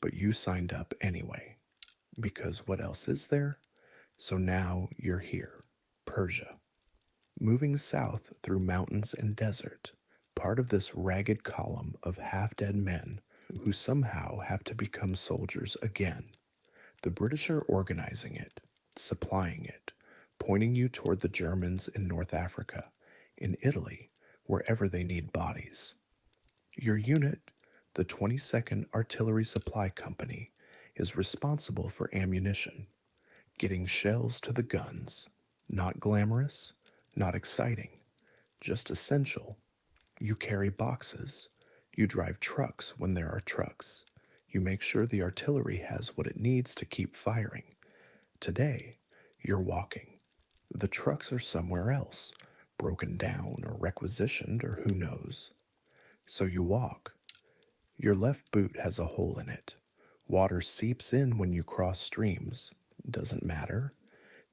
But you signed up anyway. Because what else is there? So now you're here. Persia. Moving south through mountains and desert. Part of this ragged column of half-dead men who somehow have to become soldiers again. The British are organizing it, supplying it, pointing you toward the Germans in North Africa, in Italy, wherever they need bodies. Your unit, the 22nd Artillery Supply Company, is responsible for ammunition, getting shells to the guns. Not glamorous, not exciting, just essential. You carry boxes. You drive trucks when there are trucks. You make sure the artillery has what it needs to keep firing. Today, you're walking. The trucks are somewhere else, broken down or requisitioned or who knows. So you walk. Your left boot has a hole in it. Water seeps in when you cross streams. Doesn't matter.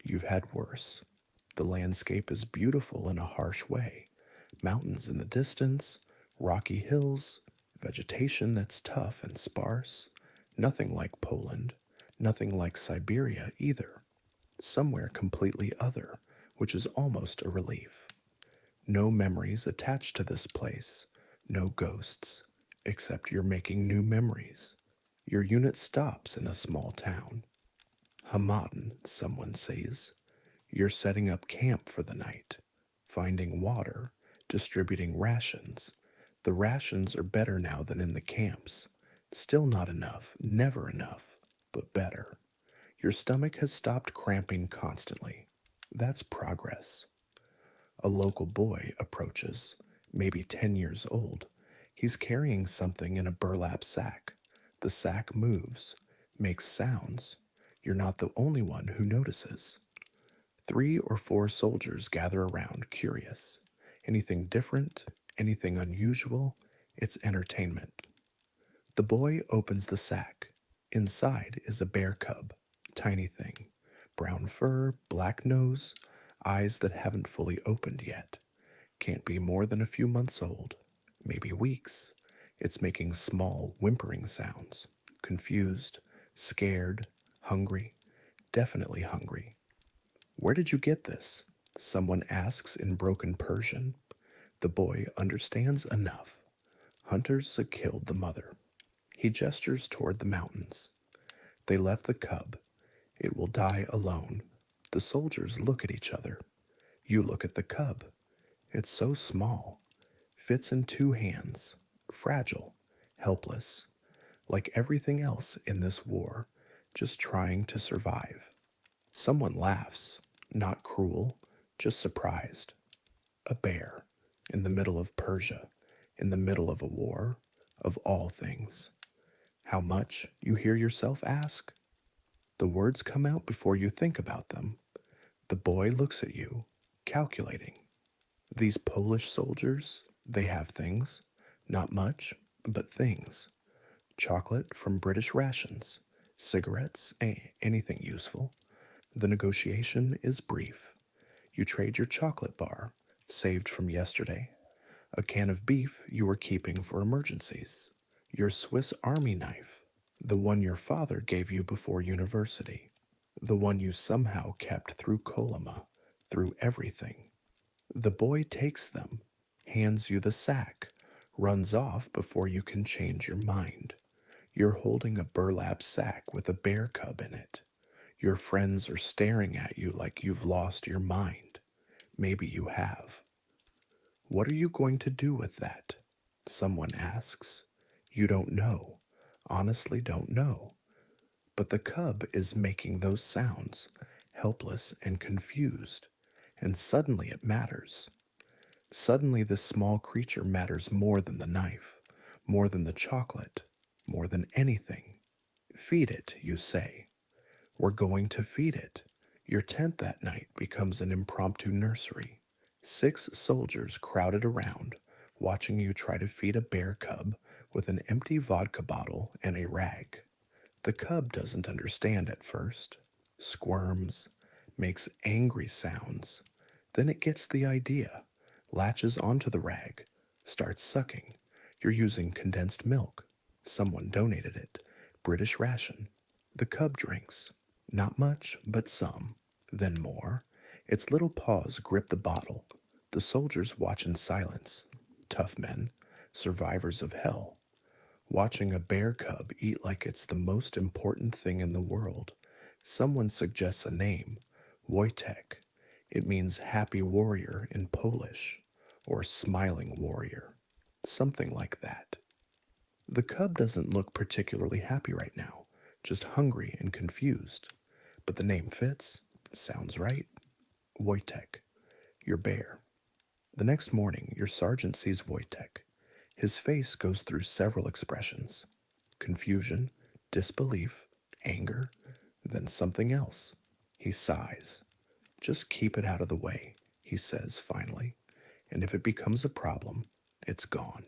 You've had worse. The landscape is beautiful in a harsh way. Mountains in the distance, rocky hills, vegetation that's tough and sparse. Nothing like Poland. Nothing like Siberia either. Somewhere completely other, which is almost a relief. No memories attached to this place. No ghosts. Except you're making new memories. Your unit stops in a small town. Hamadan, someone says. You're setting up camp for the night, finding water, distributing rations. The rations are better now than in the camps. Still not enough, never enough, but better. Your stomach has stopped cramping constantly. That's progress. A local boy approaches, maybe 10 years old. He's carrying something in a burlap sack. The sack moves, makes sounds. You're not the only one who notices. 3 or 4 soldiers gather around, curious. Anything different, anything unusual, it's entertainment. The boy opens the sack. Inside is a bear cub, tiny thing. Brown fur, black nose, eyes that haven't fully opened yet. Can't be more than a few months old, maybe weeks. It's making small, whimpering sounds. Confused, scared, hungry, definitely hungry. Where did you get this? Someone asks in broken Persian. The boy understands enough. Hunters had killed the mother. He gestures toward the mountains. They left the cub. It will die alone. The soldiers look at each other. You look at the cub. It's so small. Fits in two hands. Fragile. Helpless. Like everything else in this war. Just trying to survive. Someone laughs. Not cruel. Just surprised. A bear. In the middle of Persia. In the middle of a war. Of all things. How much, you hear yourself ask? The words come out before you think about them. The boy looks at you, calculating. These Polish soldiers, they have things. Not much, but things. Chocolate from British rations, cigarettes, anything useful. The negotiation is brief. You trade your chocolate bar, saved from yesterday. A can of beef you were keeping for emergencies. Your Swiss Army knife, the one your father gave you before university. The one you somehow kept through Kolima, through everything. The boy takes them, hands you the sack, runs off before you can change your mind. You're holding a burlap sack with a bear cub in it. Your friends are staring at you like you've lost your mind. Maybe you have. What are you going to do with that? Someone asks. You don't know. Honestly, don't know. But the cub is making those sounds, helpless and confused, and suddenly it matters. Suddenly this small creature matters more than the knife, more than the chocolate, more than anything. Feed it, you say. We're going to feed it. Your tent that night becomes an impromptu nursery. 6 soldiers crowded around, watching you try to feed a bear cub with an empty vodka bottle and a rag. The cub doesn't understand at first, squirms, makes angry sounds. Then it gets the idea, latches onto the rag, starts sucking. You're using condensed milk. Someone donated it. British ration. The cub drinks. Not much, but some. Then more. Its little paws grip the bottle. The soldiers watch in silence. Tough men, survivors of hell. Watching a bear cub eat like it's the most important thing in the world. Someone suggests a name, Wojtek. It means happy warrior in Polish, or smiling warrior, something like that. The cub doesn't look particularly happy right now, just hungry and confused. But the name fits, sounds right. Wojtek, your bear. The next morning, your sergeant sees Wojtek. His face goes through several expressions: confusion, disbelief, anger, then something else. He sighs. Just keep it out of the way, he says finally, and if it becomes a problem, it's gone.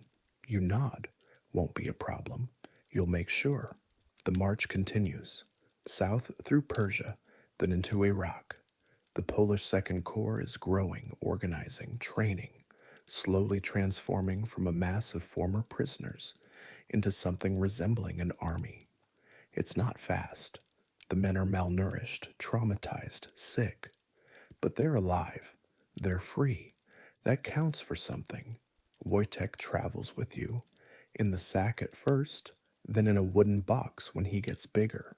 You nod. Won't be a problem. You'll make sure. The march continues, south through Persia, then into Iraq. The Polish Second Corps is growing, organizing, training, slowly transforming from a mass of former prisoners into something resembling an army. It's not fast. The men are malnourished, traumatized, sick. But they're alive. They're free. That counts for something. Wojtek travels with you. In the sack at first, then in a wooden box when he gets bigger.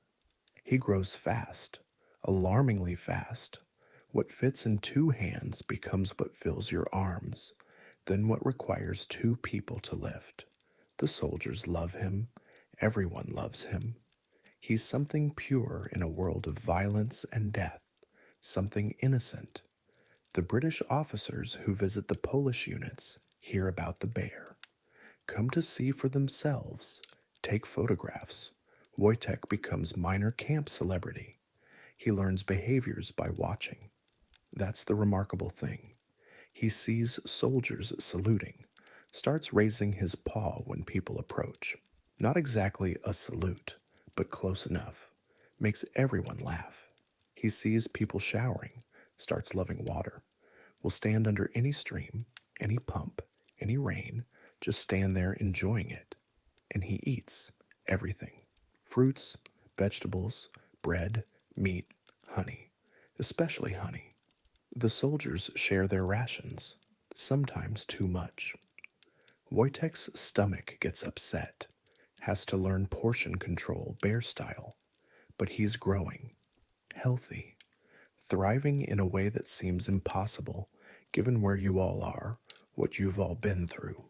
He grows fast, alarmingly fast. What fits in 2 hands becomes what fills your arms, then what requires 2 people to lift. The soldiers love him. Everyone loves him. He's something pure in a world of violence and death, something innocent. The British officers who visit the Polish units hear about the bear, come to see for themselves, take photographs. Wojtek becomes minor camp celebrity. He learns behaviors by watching. That's the remarkable thing. He sees soldiers saluting, starts raising his paw when people approach. Not exactly a salute, but close enough. Makes everyone laugh. He sees people showering, starts loving water. Will stand under any stream, any pump, any rain, just stand there enjoying it. And he eats everything: fruits, vegetables, bread, meat, honey, especially honey. The soldiers share their rations, sometimes too much. Wojtek's stomach gets upset, has to learn portion control bear style, but he's growing, healthy, thriving in a way that seems impossible given where you all are, what you've all been through.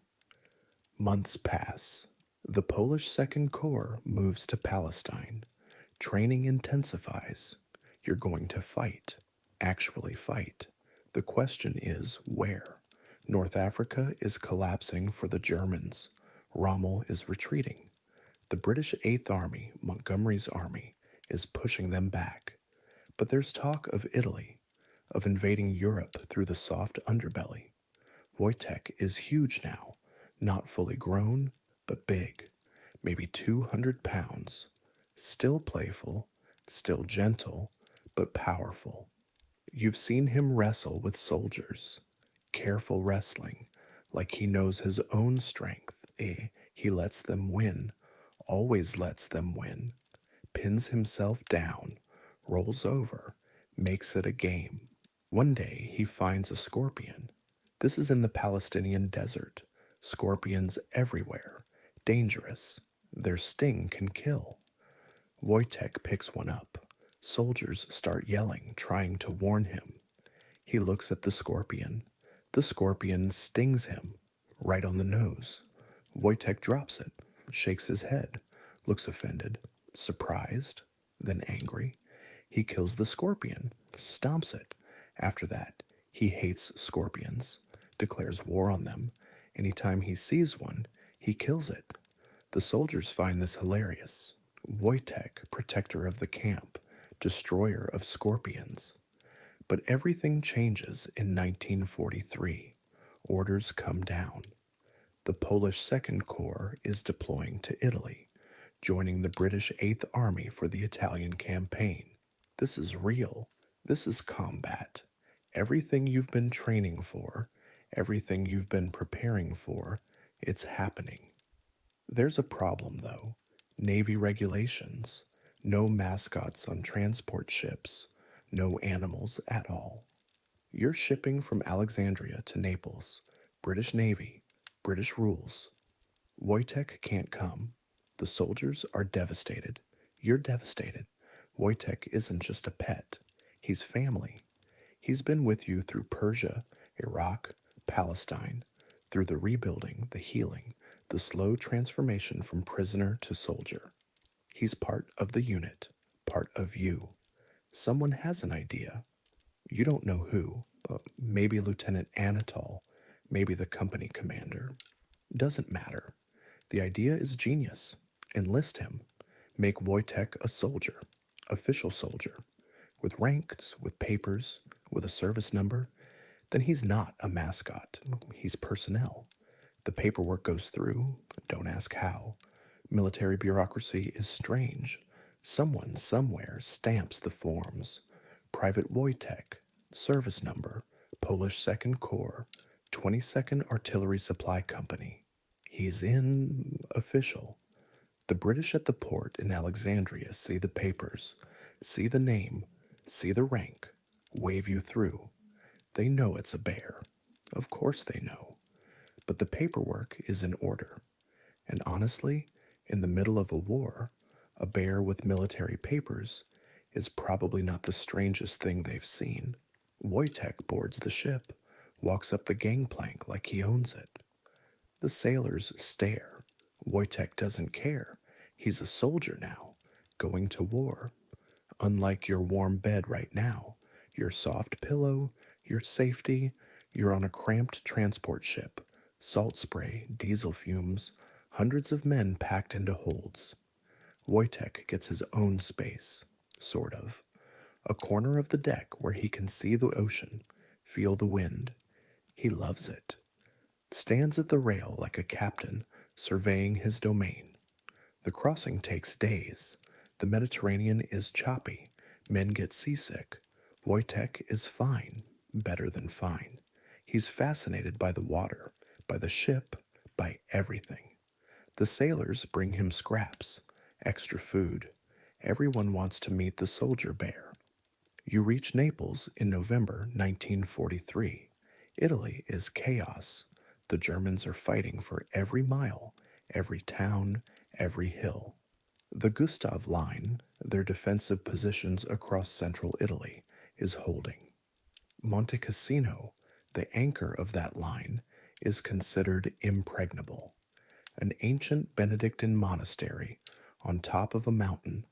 Months pass. The Polish Second Corps moves to Palestine. Training intensifies. You're going to fight, actually fight. The question is where? North Africa is collapsing for the Germans. Rommel is retreating. The British Eighth Army, Montgomery's army, is pushing them back. But there's talk of Italy, of invading Europe through the soft underbelly. Wojtek is huge now, not fully grown, but big, maybe 200 pounds. Still playful, still gentle, but powerful. You've seen him wrestle with soldiers, careful wrestling, like he knows his own strength. He lets them win, always lets them win, pins himself down, rolls over, makes it a game. One day he finds a scorpion. This is in the Palestinian desert. Scorpions everywhere, dangerous. Their sting can kill. Wojtek picks one up. Soldiers start yelling, trying to warn him. He looks at the scorpion. The scorpion stings him right on the nose. Wojtek drops it, shakes his head, looks offended, surprised, then angry. He kills the scorpion, stomps it. After that, he hates scorpions, declares war on them. Anytime he sees one, he kills it. The soldiers find this hilarious. Wojtek, protector of the camp, destroyer of scorpions. But everything changes in 1943. Orders come down. The Polish Second Corps is deploying to Italy, joining the British Eighth Army for the Italian campaign. This is real. This is combat. Everything you've been training for, everything you've been preparing for, it's happening. There's a problem, though. Navy regulations. No mascots on transport ships. No animals at all. You're shipping from Alexandria to Naples. British Navy. British rules. Wojtek can't come. The soldiers are devastated. You're devastated. Wojtek isn't just a pet. He's family. He's been with you through Persia, Iraq, Palestine, through the rebuilding, the healing, the slow transformation from prisoner to soldier. He's part of the unit, part of you. Someone has an idea. You don't know who, but maybe Lieutenant Anatol, maybe the company commander. Doesn't matter. The idea is genius. Enlist him. Make Wojtek a soldier, official soldier, with ranks, with papers, with a service number. Then he's not a mascot. He's personnel. The paperwork goes through. Don't ask how. Military bureaucracy is strange. Someone somewhere stamps the forms. Private Wojtek, service number, Polish Second Corps, 22nd Artillery Supply Company. He's in official. The British at the port in Alexandria see the papers, see the name, see the rank, wave you through. They know it's a bear. Of course they know. But the paperwork is in order. And honestly, in the middle of a war, a bear with military papers is probably not the strangest thing they've seen. Wojtek boards the ship, walks up the gangplank like he owns it. The sailors stare. Wojtek doesn't care. He's a soldier now, going to war. Unlike your warm bed right now, your soft pillow, your safety, you're on a cramped transport ship. Salt spray, diesel fumes, hundreds of men packed into holds. Wojtek gets his own space, sort of. A corner of the deck where he can see the ocean, feel the wind. He loves it. Stands at the rail like a captain, surveying his domain. The crossing takes days. The Mediterranean is choppy. Men get seasick. Wojtek is fine, better than fine. He's fascinated by the water, by the ship, by everything. The sailors bring him scraps, extra food. Everyone wants to meet the soldier bear. You reach Naples in November 1943. Italy is chaos. The Germans are fighting for every mile, every town, every hill. The Gustav Line, their defensive positions across central Italy, is holding. Monte Cassino, the anchor of that line, is considered impregnable. An ancient Benedictine monastery on top of a mountain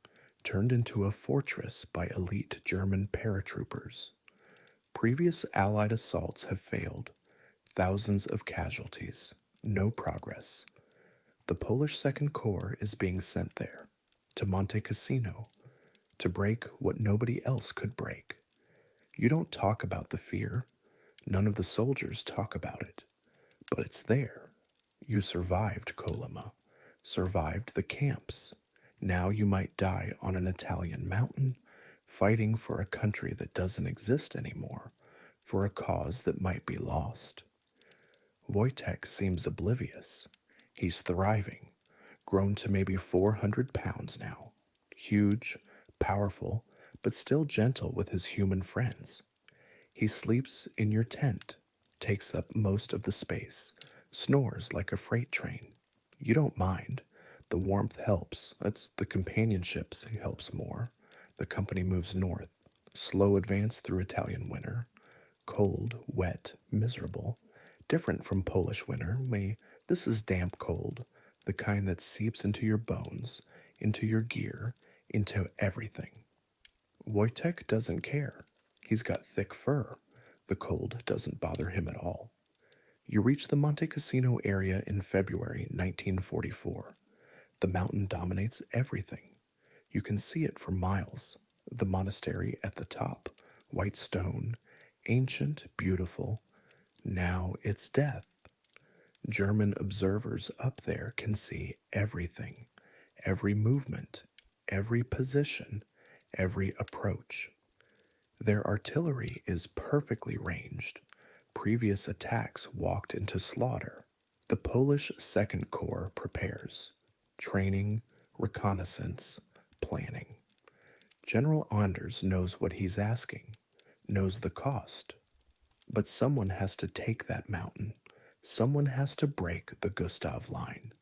turned into a fortress by elite German paratroopers. Previous Allied assaults have failed. Thousands of casualties. No progress. The Polish Second Corps is being sent there, to Monte Cassino, to break what nobody else could break. You don't talk about the fear. None of the soldiers talk about it. But it's there. You survived Colima, survived the camps. Now you might die on an Italian mountain, fighting for a country that doesn't exist anymore, for a cause that might be lost. Wojtek seems oblivious. He's thriving, grown to maybe 400 pounds now. Huge, powerful, but still gentle with his human friends. He sleeps in your tent, takes up most of the space, snores like a freight train. You don't mind. The warmth helps. It's the companionships helps more. The company moves north. Slow advance through Italian winter. Cold, wet, miserable. Different from Polish winter. This is damp cold, the kind that seeps into your bones, into your gear, into everything. Wojtek doesn't care. He's got thick fur. The cold doesn't bother him at all. You reach the Monte Cassino area in February 1944. The mountain dominates everything. You can see it for miles. The monastery at the top, white stone, ancient, beautiful. Now it's death. German observers up there can see everything, every movement, every position, every approach. Their artillery is perfectly ranged. Previous attacks walked into slaughter. The Polish Second Corps prepares. Training, reconnaissance, planning. General Anders knows what he's asking, knows the cost. But someone has to take that mountain. Someone has to break the Gustav Line.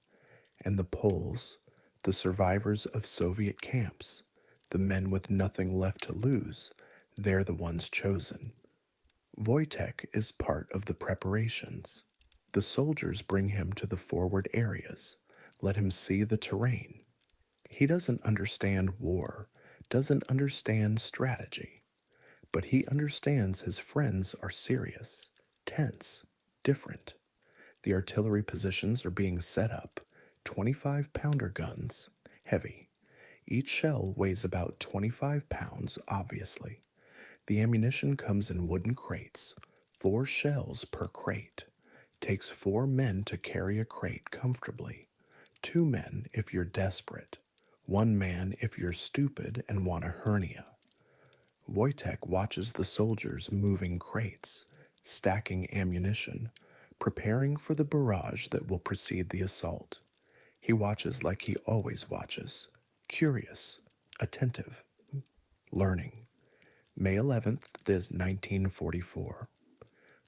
And the Poles, the survivors of Soviet camps, the men with nothing left to lose, they're the ones chosen. Wojtek is part of the preparations. The soldiers bring him to the forward areas, let him see the terrain. He doesn't understand war, doesn't understand strategy, but he understands his friends are serious, tense, different. The artillery positions are being set up, 25-pounder guns, heavy. Each shell weighs about 25 pounds, obviously. The ammunition comes in wooden crates, 4 shells per crate. Takes 4 men to carry a crate comfortably. 2 men if you're desperate. 1 man if you're stupid and want a hernia. Wojtek watches the soldiers moving crates, stacking ammunition, preparing for the barrage that will precede the assault. He watches like he always watches, curious, attentive, learning. May 11th is 1944.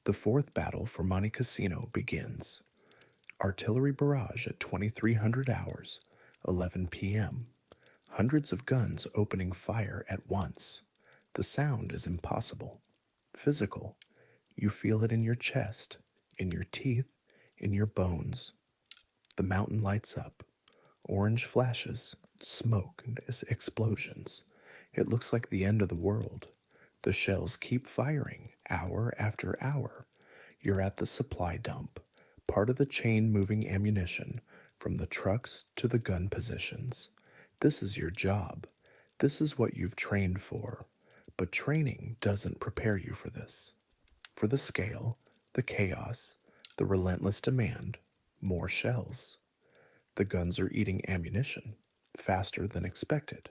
The 4th battle for Monte Cassino begins. Artillery barrage at 2300 hours, 11 p.m. Hundreds of guns opening fire at once. The sound is impossible. Physical. You feel it in your chest, in your teeth, in your bones. The mountain lights up. Orange flashes, smoke, and explosions. It looks like the end of the world. The shells keep firing, hour after hour. You're at the supply dump, part of the chain moving ammunition from the trucks to the gun positions. This is your job. This is what you've trained for. But training doesn't prepare you for this. For the scale, the chaos, the relentless demand, more shells. The guns are eating ammunition, faster than expected.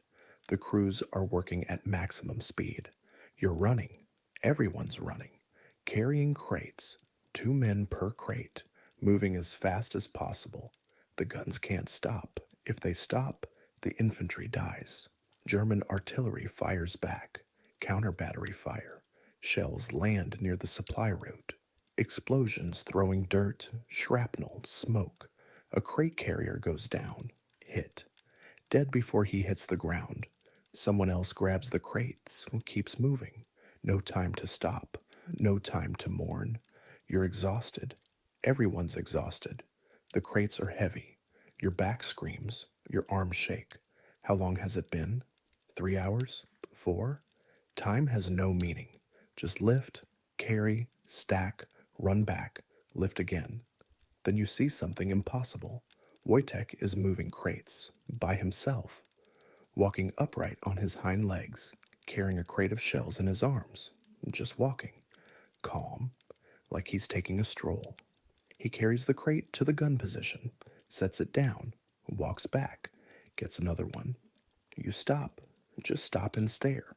The crews are working at maximum speed. You're running. Everyone's running. Carrying crates, 2 men per crate, moving as fast as possible. The guns can't stop. If they stop, the infantry dies. German artillery fires back. Counter battery fire. Shells land near the supply route. Explosions throwing dirt, shrapnel, smoke. A crate carrier goes down, hit, dead before he hits the ground. Someone else grabs the crates, keeps moving. No time to stop, no time to mourn. You're exhausted. Everyone's exhausted. The crates are heavy. Your back screams, your arms shake. How long has it been? 3 hours? 4? Time has no meaning. Just lift, carry, stack, run back, lift again. Then you see something impossible. Wojtek is moving crates by himself, walking upright on his hind legs, carrying a crate of shells in his arms, just walking, calm, like he's taking a stroll. He carries the crate to the gun position, sets it down, walks back, gets another one. You stop, just stop and stare.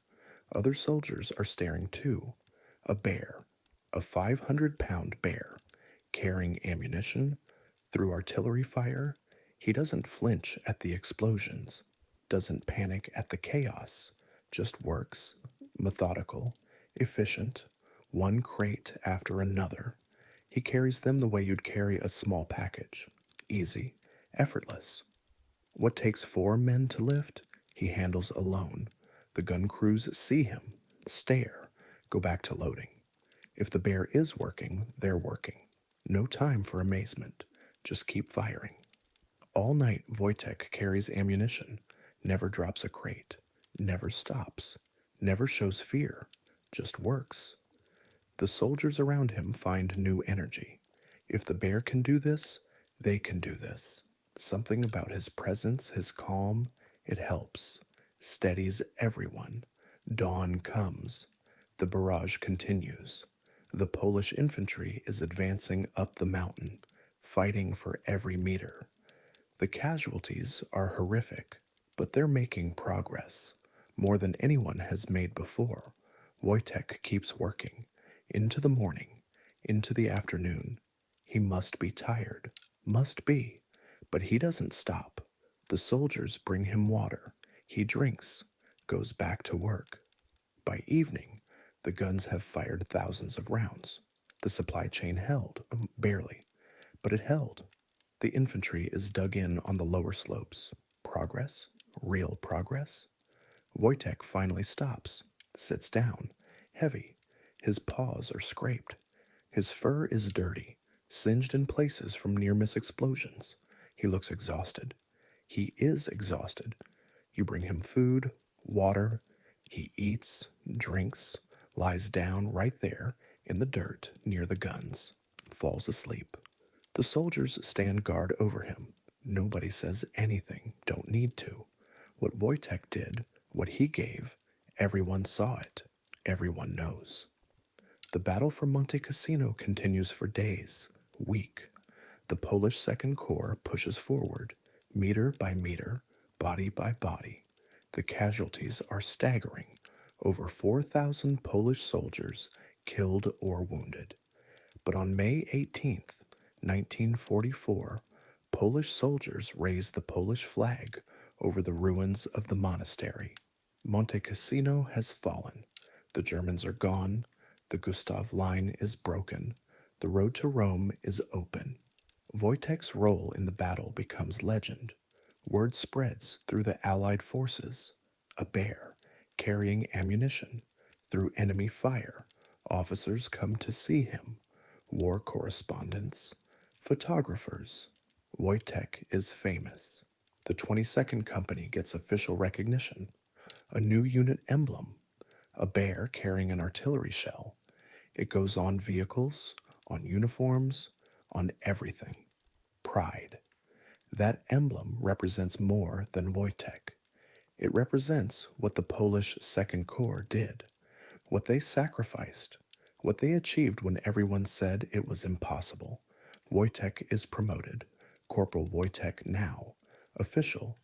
Other soldiers are staring too. A bear, a 500-pound bear, carrying ammunition through artillery fire. He doesn't flinch at the explosions, doesn't panic at the chaos, just works, methodical, efficient, one crate after another. He carries them the way you'd carry a small package, easy, effortless. What takes 4 men to lift, he handles alone. The gun crews see him, stare, go back to loading. If the bear is working, they're working. No time for amazement. Just keep firing. All night, Wojtek carries ammunition, never drops a crate, never stops, never shows fear, just works. The soldiers around him find new energy. If the bear can do this, they can do this. Something about his presence, his calm, it helps, steadies everyone. Dawn comes. The barrage continues. The Polish infantry is advancing up the mountain, fighting for every meter. The casualties are horrific, but they're making progress, more than anyone has made before. Wojtek keeps working, into the morning, into the afternoon. He must be tired, must be, but he doesn't stop. The soldiers bring him water. He drinks, goes back to work. By evening, the guns have fired thousands of rounds. The supply chain held, barely, but it held. The infantry is dug in on the lower slopes. Progress? Real progress? Wojtek finally stops, sits down, heavy. His paws are scraped. His fur is dirty, singed in places from near-miss explosions. He looks exhausted. He is exhausted. You bring him food, water. He eats, drinks, lies down right there in the dirt near the guns, falls asleep. The soldiers stand guard over him. Nobody says anything, don't need to. What Wojtek did, what he gave, everyone saw it. Everyone knows. The battle for Monte Cassino continues for days, week. The Polish Second Corps pushes forward, meter by meter, body by body. The casualties are staggering. Over 4,000 Polish soldiers killed or wounded. But on May 18th, 1944, Polish soldiers raised the Polish flag over the ruins of the monastery. Monte Cassino has fallen. The Germans are gone. The Gustav Line is broken. The road to Rome is open. Wojtek's role in the battle becomes legend. Word spreads through the Allied forces. A bear carrying ammunition through enemy fire. Officers come to see him. War correspondents, photographers. Wojtek is famous. The 22nd Company gets official recognition. A new unit emblem. A bear carrying an artillery shell. It goes on vehicles, on uniforms, on everything. Pride. That emblem represents more than Wojtek. It represents what the Polish Second Corps did, what they sacrificed, what they achieved when everyone said it was impossible. Wojtek is promoted, Corporal Wojtek now, official,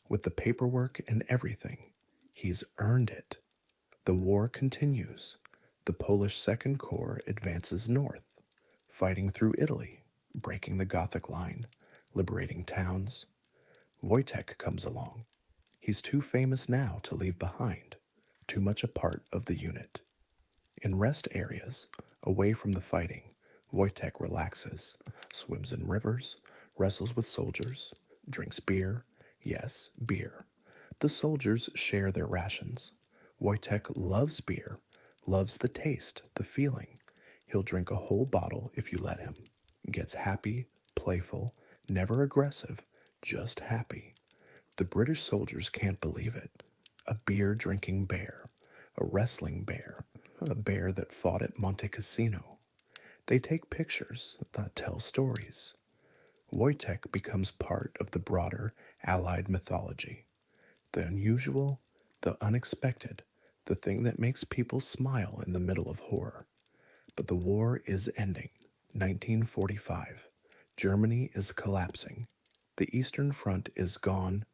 with the paperwork and everything. He's earned it. The war continues. The Polish Second Corps advances north, fighting through Italy, breaking the Gothic Line, liberating towns. Wojtek comes along. He's too famous now to leave behind, too much a part of the unit. In rest areas, away from the fighting, Wojtek relaxes, swims in rivers, wrestles with soldiers, drinks beer. Yes, beer. The soldiers share their rations. Wojtek loves beer, loves the taste, the feeling. He'll drink a whole bottle if you let him. Gets happy, playful, never aggressive, just happy. The British soldiers can't believe it. A beer drinking bear, a wrestling bear, a bear that fought at Monte Cassino. They take pictures that tell stories. Wojtek becomes part of the broader Allied mythology. The unusual, the unexpected, the thing that makes people smile in the middle of horror. But the war is ending. 1945. Germany is collapsing. The Eastern Front is gone.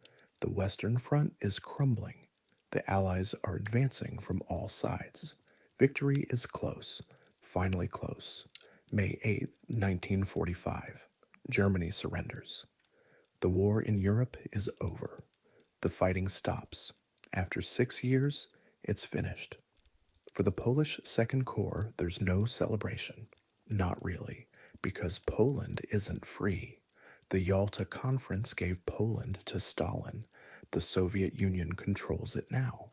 The Western Front is crumbling. The Allies are advancing from all sides. Victory is close, finally close. May 8th, 1945. Germany surrenders. The war in Europe is over. The fighting stops. After 6 years, it's finished. For the Polish Second Corps, there's no celebration. Not really, because Poland isn't free. The Yalta Conference gave Poland to Stalin. The Soviet Union controls it now.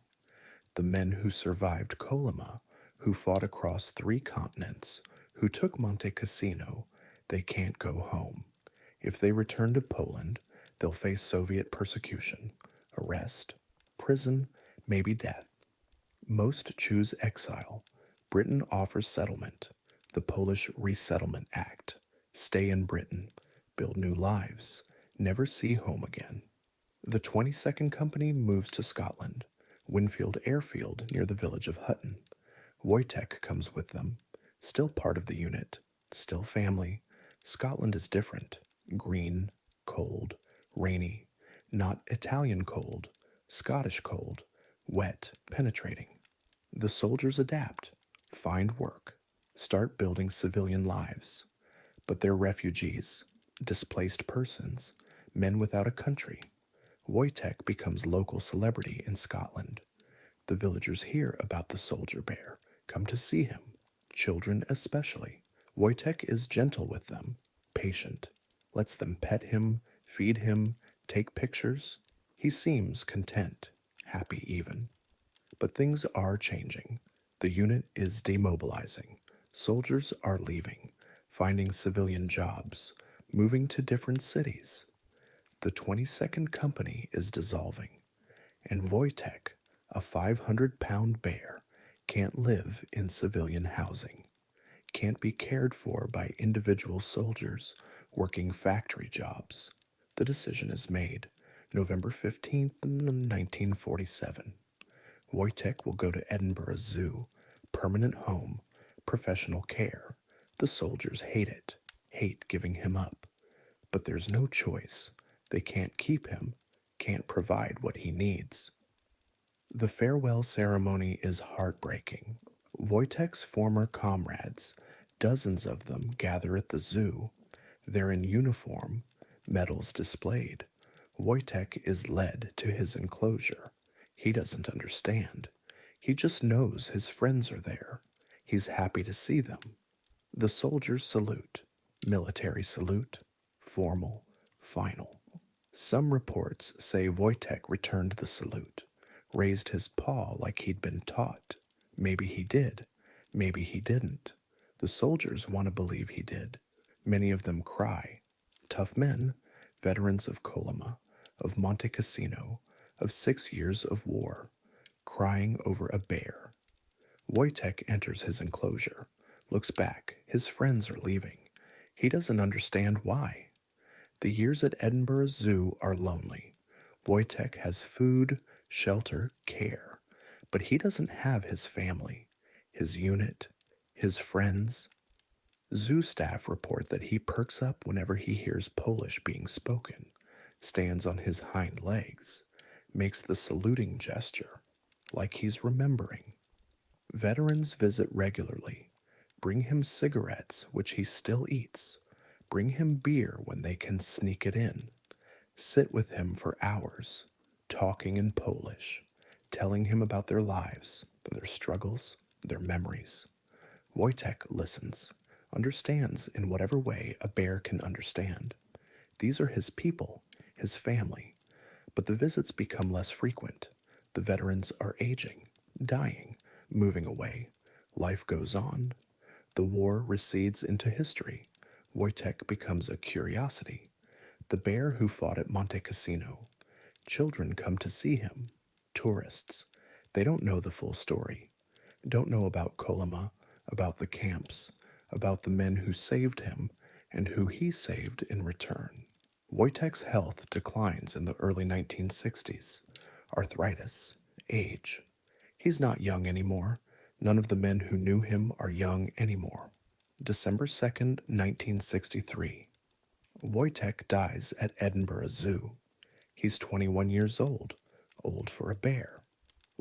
The men who survived Kolyma, who fought across 3 continents, who took Monte Cassino, they can't go home. If they return to Poland, they'll face Soviet persecution, arrest, prison, maybe death. Most choose exile. Britain offers settlement. The Polish Resettlement Act. Stay in Britain. Build new lives. Never see home again. The 22nd Company moves to Scotland. Winfield Airfield near the village of Hutton. Wojtek comes with them. Still part of the unit. Still family. Scotland is different. Green, cold, rainy. Not Italian cold. Scottish cold. Wet, penetrating. The soldiers adapt, find work, start building civilian lives. But they're refugees, displaced persons, men without a country. Wojtek becomes local celebrity in Scotland. The villagers hear about the soldier bear, come to see him, children especially. Wojtek is gentle with them, patient, lets them pet him, feed him, take pictures. He seems content, happy even. But things are changing. The unit is demobilizing. Soldiers are leaving, finding civilian jobs, moving to different cities. The 22nd Company is dissolving, and Wojtek, a 500-pound bear, can't live in civilian housing, can't be cared for by individual soldiers working factory jobs. The decision is made, November 15th, 1947. Wojtek will go to Edinburgh Zoo, permanent home, professional care. The soldiers hate it, hate giving him up. But there's no choice. They can't keep him, can't provide what he needs. The farewell ceremony is heartbreaking. Wojtek's former comrades, dozens of them, gather at the zoo. They're in uniform, medals displayed. Wojtek is led to his enclosure. He doesn't understand. He just knows his friends are there. He's happy to see them. The soldiers salute. Military salute. Formal. Final. Some reports say Wojtek returned the salute, raised his paw like he'd been taught. Maybe he did. Maybe he didn't. The soldiers want to believe he did. Many of them cry. Tough men, veterans of Kolyma, of Monte Cassino, of 6 years of war, crying over a bear. Wojtek enters his enclosure, looks back. His friends are leaving. He doesn't understand why. The years at Edinburgh Zoo are lonely. Wojtek has food, shelter, care, but he doesn't have his family, his unit, his friends. Zoo staff report that he perks up whenever he hears Polish being spoken, stands on his hind legs, makes the saluting gesture, like he's remembering. Veterans visit regularly, bring him cigarettes, which he still eats, bring him beer when they can sneak it in, sit with him for hours, talking in Polish, telling him about their lives, their struggles, their memories. Wojtek listens. understands in whatever way a bear can understand. These are his people, his family, but the visits become less frequent. The veterans are aging, dying, moving away. Life goes on. The war recedes into history. Wojtek becomes a curiosity. The bear who fought at Monte Cassino. Children come to see him. Tourists. They don't know the full story. Don't know about Kolyma, about the camps, about the men who saved him, and who he saved in return. Wojtek's health declines in the early 1960s. Arthritis, age. He's not young anymore. None of the men who knew him are young anymore. December 2nd, 1963. Wojtek dies at Edinburgh Zoo. He's 21 years old for a bear.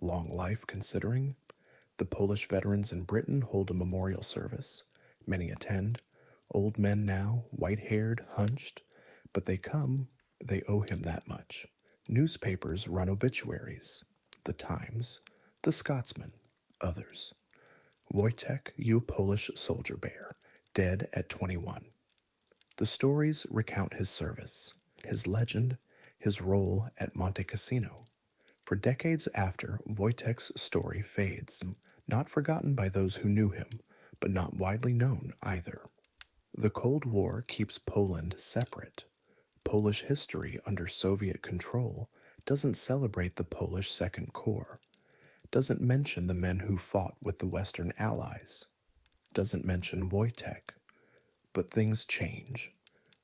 Long life considering. The Polish veterans in Britain hold a memorial service. Many attend. Old men now, white-haired, hunched. But they come, they owe him that much. Newspapers run obituaries. The Times, the Scotsman, others. Wojtek, you Polish soldier bear, dead at 21. The stories recount his service, his legend, his role at Monte Cassino. For decades after, Wojtek's story fades, not forgotten by those who knew him, but not widely known either. The Cold War keeps Poland separate. Polish history under Soviet control doesn't celebrate the Polish Second Corps, doesn't mention the men who fought with the Western Allies, doesn't mention Wojtek. But things change.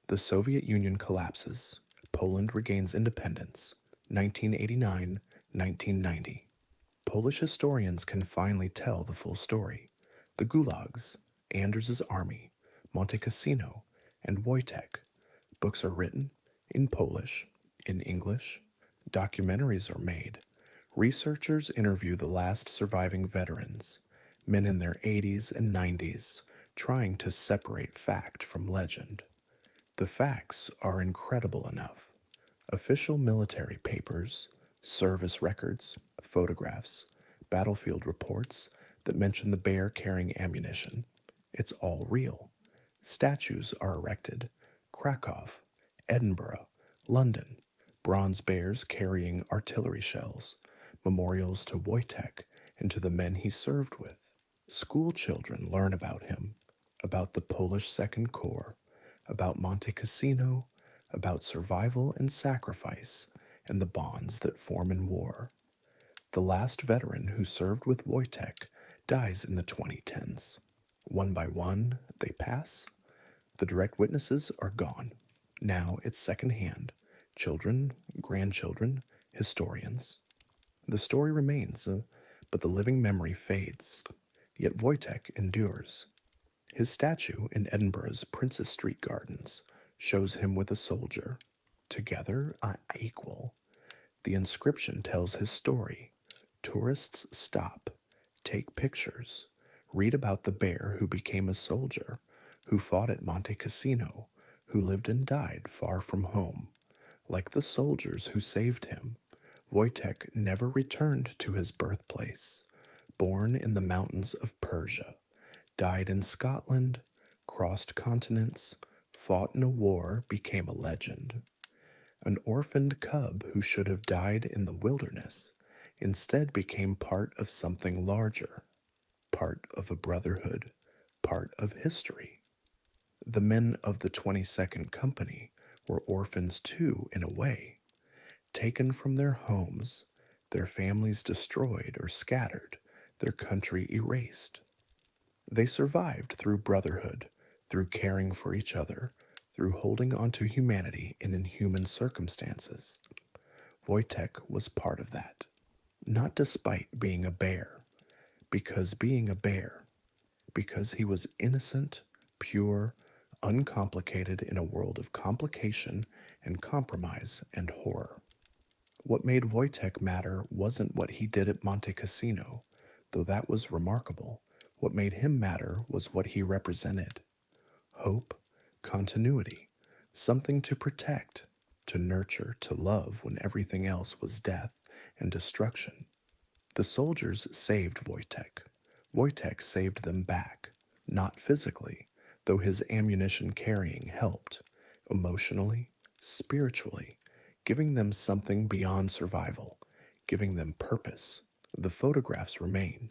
The Soviet Union collapses. Poland regains independence. 1989, 1990. Polish historians can finally tell the full story. The gulags, Anders' army, Monte Cassino, and Wojtek. Books are written in Polish, in English. Documentaries are made. Researchers interview the last surviving veterans, men in their 80s and 90s, trying to separate fact from legend. The facts are incredible enough. Official military papers, service records, photographs, battlefield reports that mention the bear carrying ammunition. It's all real. Statues are erected. Krakow, Edinburgh, London, bronze bears carrying artillery shells, memorials to Wojtek and to the men he served with. School children learn about him, about the Polish Second Corps, about Monte Cassino, about survival and sacrifice, and the bonds that form in war. The last veteran who served with Wojtek dies in the 2010s. One by one, they pass. The direct witnesses are gone. Now it's secondhand. Children, grandchildren, historians. The story remains, but the living memory fades. Yet Wojtek endures. His statue in Edinburgh's Princess Street Gardens shows him with a soldier. Together, equal. The inscription tells his story. Tourists stop, take pictures, read about the bear who became a soldier, who fought at Monte Cassino, who lived and died far from home. Like the soldiers who saved him, Wojtek never returned to his birthplace. Born in the mountains of Persia, died in Scotland, crossed continents, fought in a war, became a legend. An orphaned cub who should have died in the wilderness instead became part of something larger, part of a brotherhood, part of history. The men of the 22nd Company were orphans too, in a way, taken from their homes, their families destroyed or scattered, their country erased. They survived through brotherhood, through caring for each other, through holding on to humanity in inhuman circumstances. Wojtek was part of that. Not despite being a bear, because being a bear, because he was innocent, pure, uncomplicated in a world of complication and compromise and horror. What made Wojtek matter wasn't what he did at Monte Cassino, though that was remarkable. What made him matter was what he represented. Hope, continuity, something to protect, to nurture, to love when everything else was death and destruction. The soldiers saved Wojtek. Wojtek saved them back, not physically. though his ammunition carrying helped, emotionally, spiritually, giving them something beyond survival, giving them purpose. The photographs remain.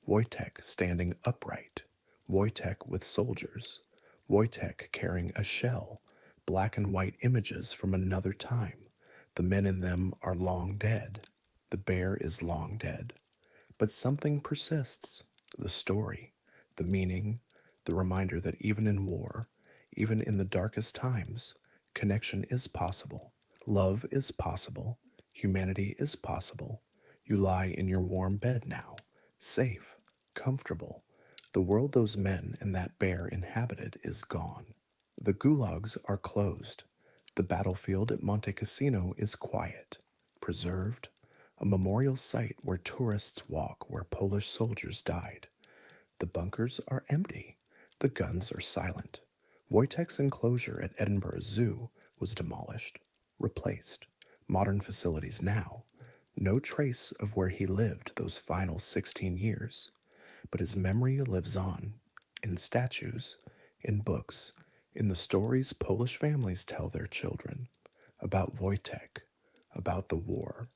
Wojtek standing upright, Wojtek with soldiers, Wojtek carrying a shell, black and white images from another time. The men in them are long dead. The bear is long dead. But something persists, the story, the meaning, the reminder that even in war, even in the darkest times, connection is possible, love is possible, humanity is possible. You lie in your warm bed now, safe, comfortable. The world those men and that bear inhabited is gone. The gulags are closed. The battlefield at Monte Cassino is quiet, preserved, a memorial site where tourists walk where Polish soldiers died. The bunkers are empty. The guns are silent. Wojtek's enclosure at Edinburgh Zoo was demolished, replaced. Modern facilities now. No trace of where he lived those final 16 years. But his memory lives on, in statues, in books, in the stories Polish families tell their children about Wojtek, about the war,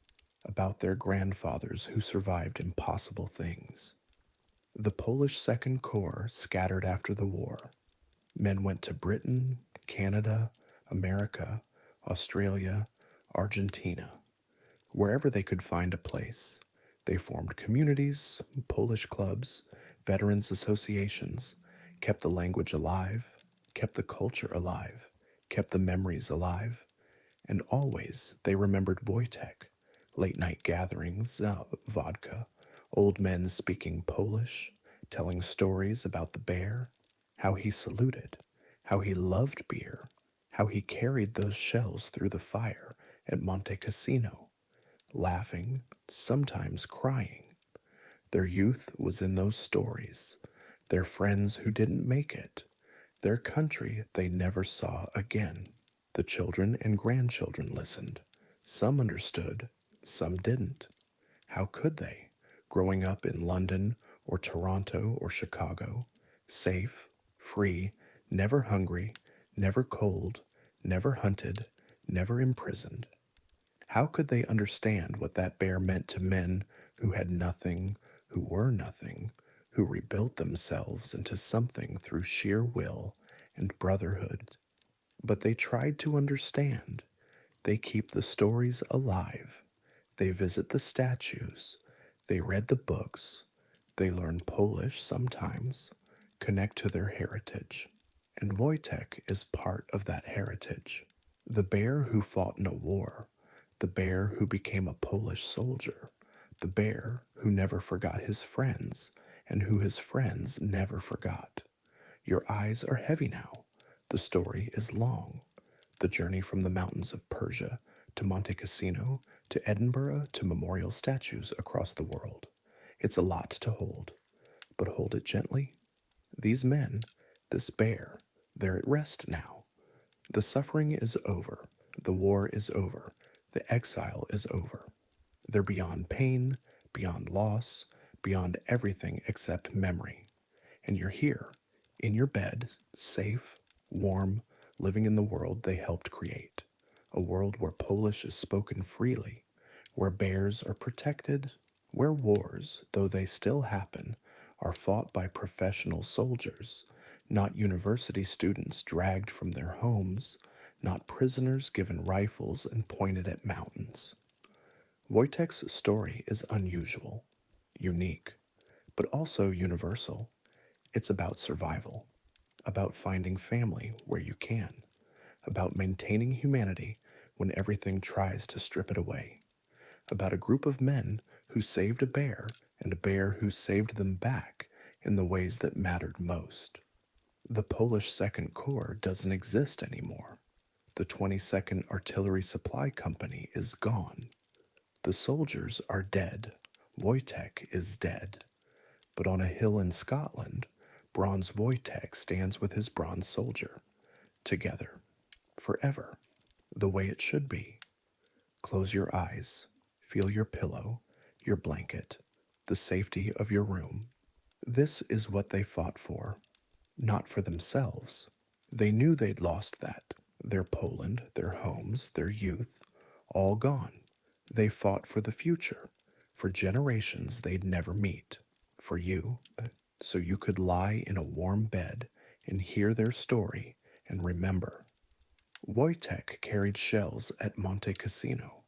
about their grandfathers who survived impossible things. The Polish Second Corps scattered after the war. Men went to Britain, Canada, America, Australia, Argentina, wherever they could find a place. They formed communities, Polish clubs, veterans associations, kept the language alive, kept the culture alive, kept the memories alive, and always they remembered Wojtek, late night gatherings, vodka, old men speaking Polish, telling stories about the bear, how he saluted, how he loved beer, how he carried those shells through the fire at Monte Cassino, laughing, sometimes crying. Their youth was in those stories, their friends who didn't make it, their country they never saw again. The children and grandchildren listened. Some understood, some didn't. How could they, growing up in London or Toronto or Chicago, safe, free, never hungry, never cold, never hunted, never imprisoned? How could they understand what that bear meant to men who had nothing, who were nothing, who rebuilt themselves into something through sheer will and brotherhood? But they tried to understand. They keep the stories alive. They visit the statues. They read the books. They learn Polish sometimes, connect to their heritage. And Wojtek is part of that heritage. The bear who fought in a war, the bear who became a Polish soldier, the bear who never forgot his friends and who his friends never forgot. Your eyes are heavy now. The story is long. The journey from the mountains of Persia to Monte Cassino to Edinburgh to memorial statues across the world. It's a lot to hold, but hold it gently. These men, this bear, they're at rest now. The suffering is over. The war is over. The exile is over. They're beyond pain, beyond loss, beyond everything except memory. And you're here, in your bed, safe, warm, living in the world they helped create. A world where Polish is spoken freely, where bears are protected, where wars, though they still happen, are fought by professional soldiers, not university students dragged from their homes, not prisoners given rifles and pointed at mountains. Wojtek's story is unusual, unique, but also universal. It's about survival, about finding family where you can, about maintaining humanity when everything tries to strip it away, about a group of men who saved a bear and a bear who saved them back in the ways that mattered most. The Polish Second Corps doesn't exist anymore. The 22nd Artillery Supply Company is gone. The soldiers are dead. Wojtek is dead. But on a hill in Scotland, bronze Wojtek stands with his bronze soldier, together, forever, the way it should be. Close your eyes, feel your pillow, your blanket, the safety of your room. This is what they fought for. not for themselves. They knew they'd lost that. Their Poland, their homes, their youth, all gone. They fought for the future, for generations they'd never meet, for you, so you could lie in a warm bed and hear their story and remember. Wojtek carried shells at Monte Cassino,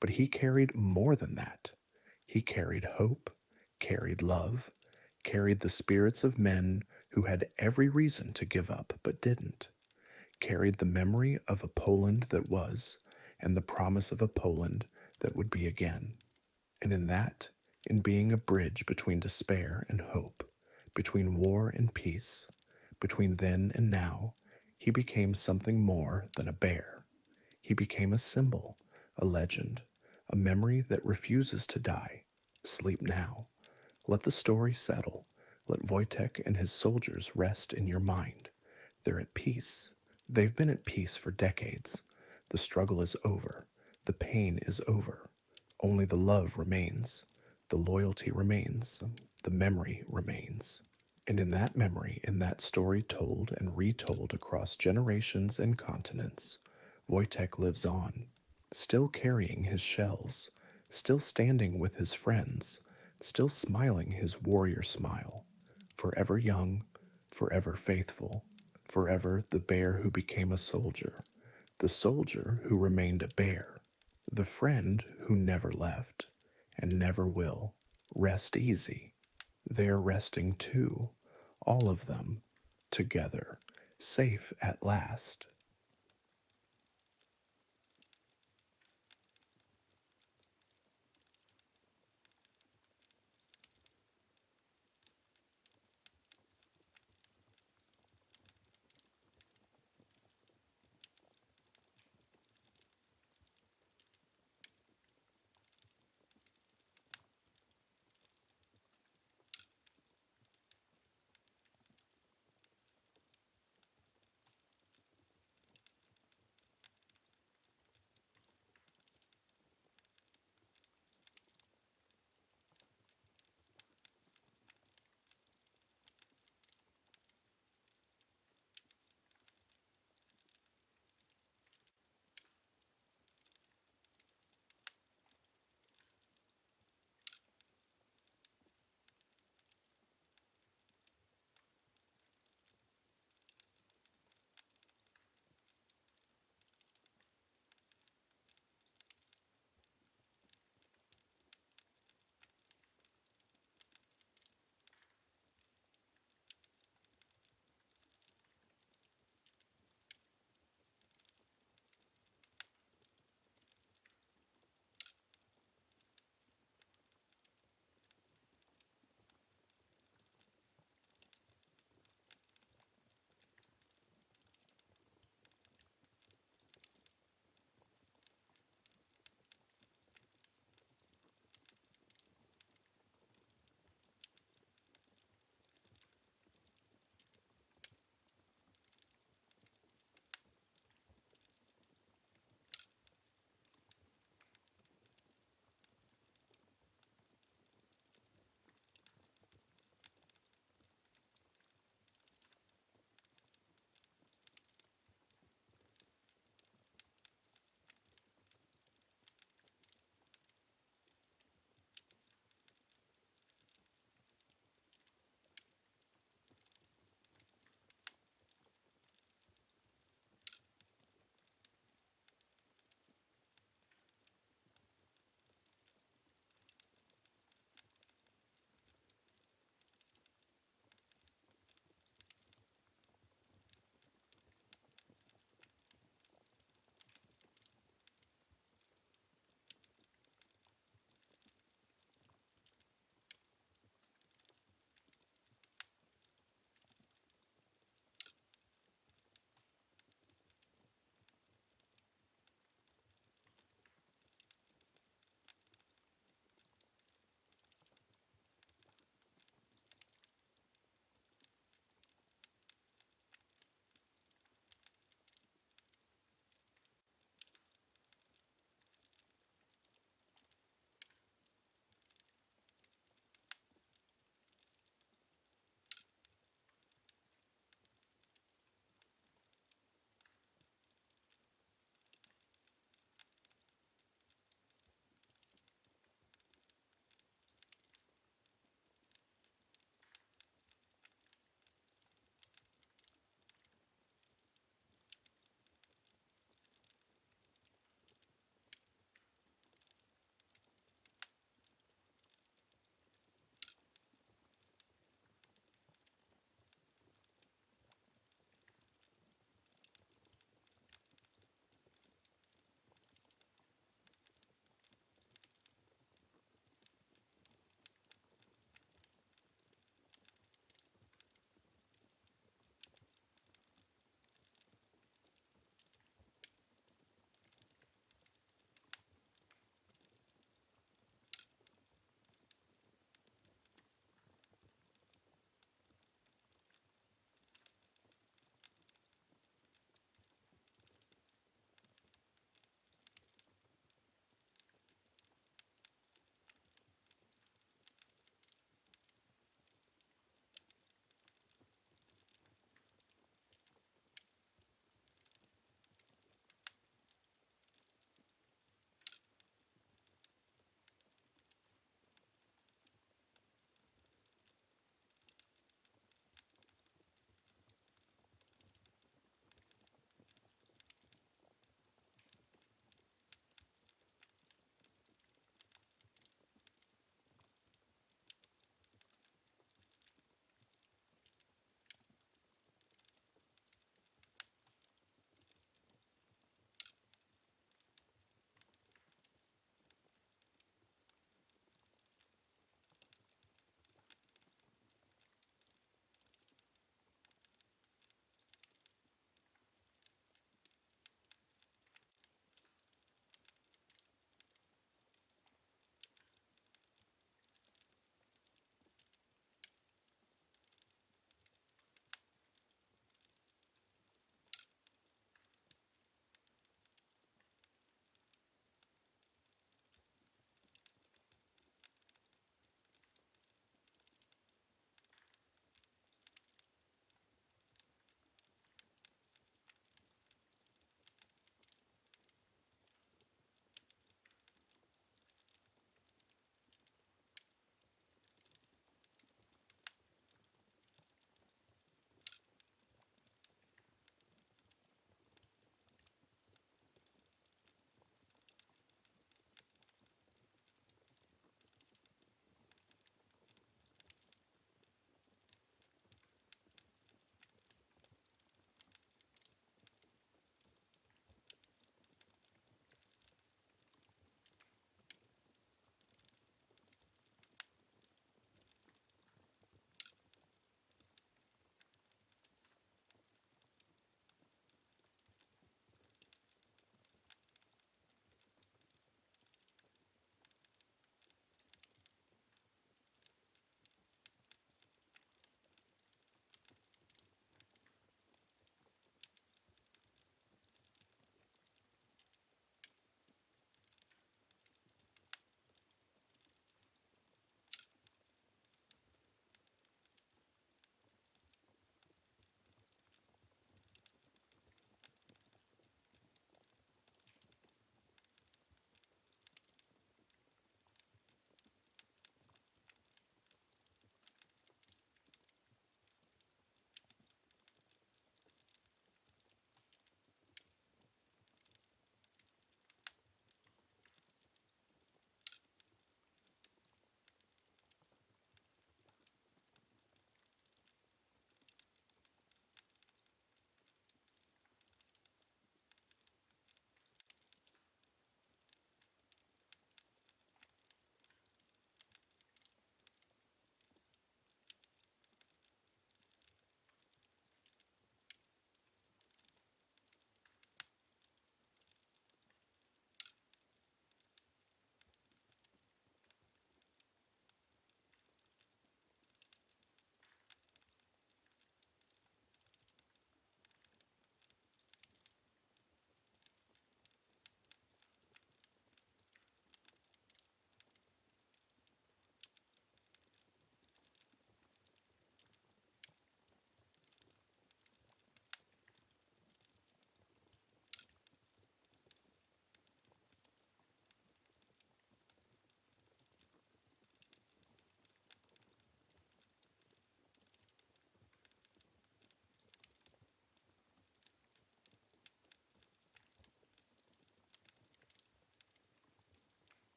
but he carried more than that. He carried hope, carried love, carried the spirits of men who had every reason to give up but didn't, carried the memory of a Poland that was, and the promise of a Poland that would be again. And in that, in being a bridge between despair and hope, between war and peace, between then and now, he became something more than a bear. He became a symbol, a legend, a memory that refuses to die. Sleep now. Let the story settle. Let Wojtek and his soldiers rest in your mind. They're at peace. They've been at peace for decades. The struggle is over. The pain is over. Only the love remains. The loyalty remains. The memory remains. And in that memory, in that story told and retold across generations and continents, Wojtek lives on, still carrying his shells, still standing with his friends, still smiling his warrior smile, forever young, forever faithful, forever the bear who became a soldier, the soldier who remained a bear, the friend who never left and never will. Rest easy. They're resting too, all of them, together, safe at last.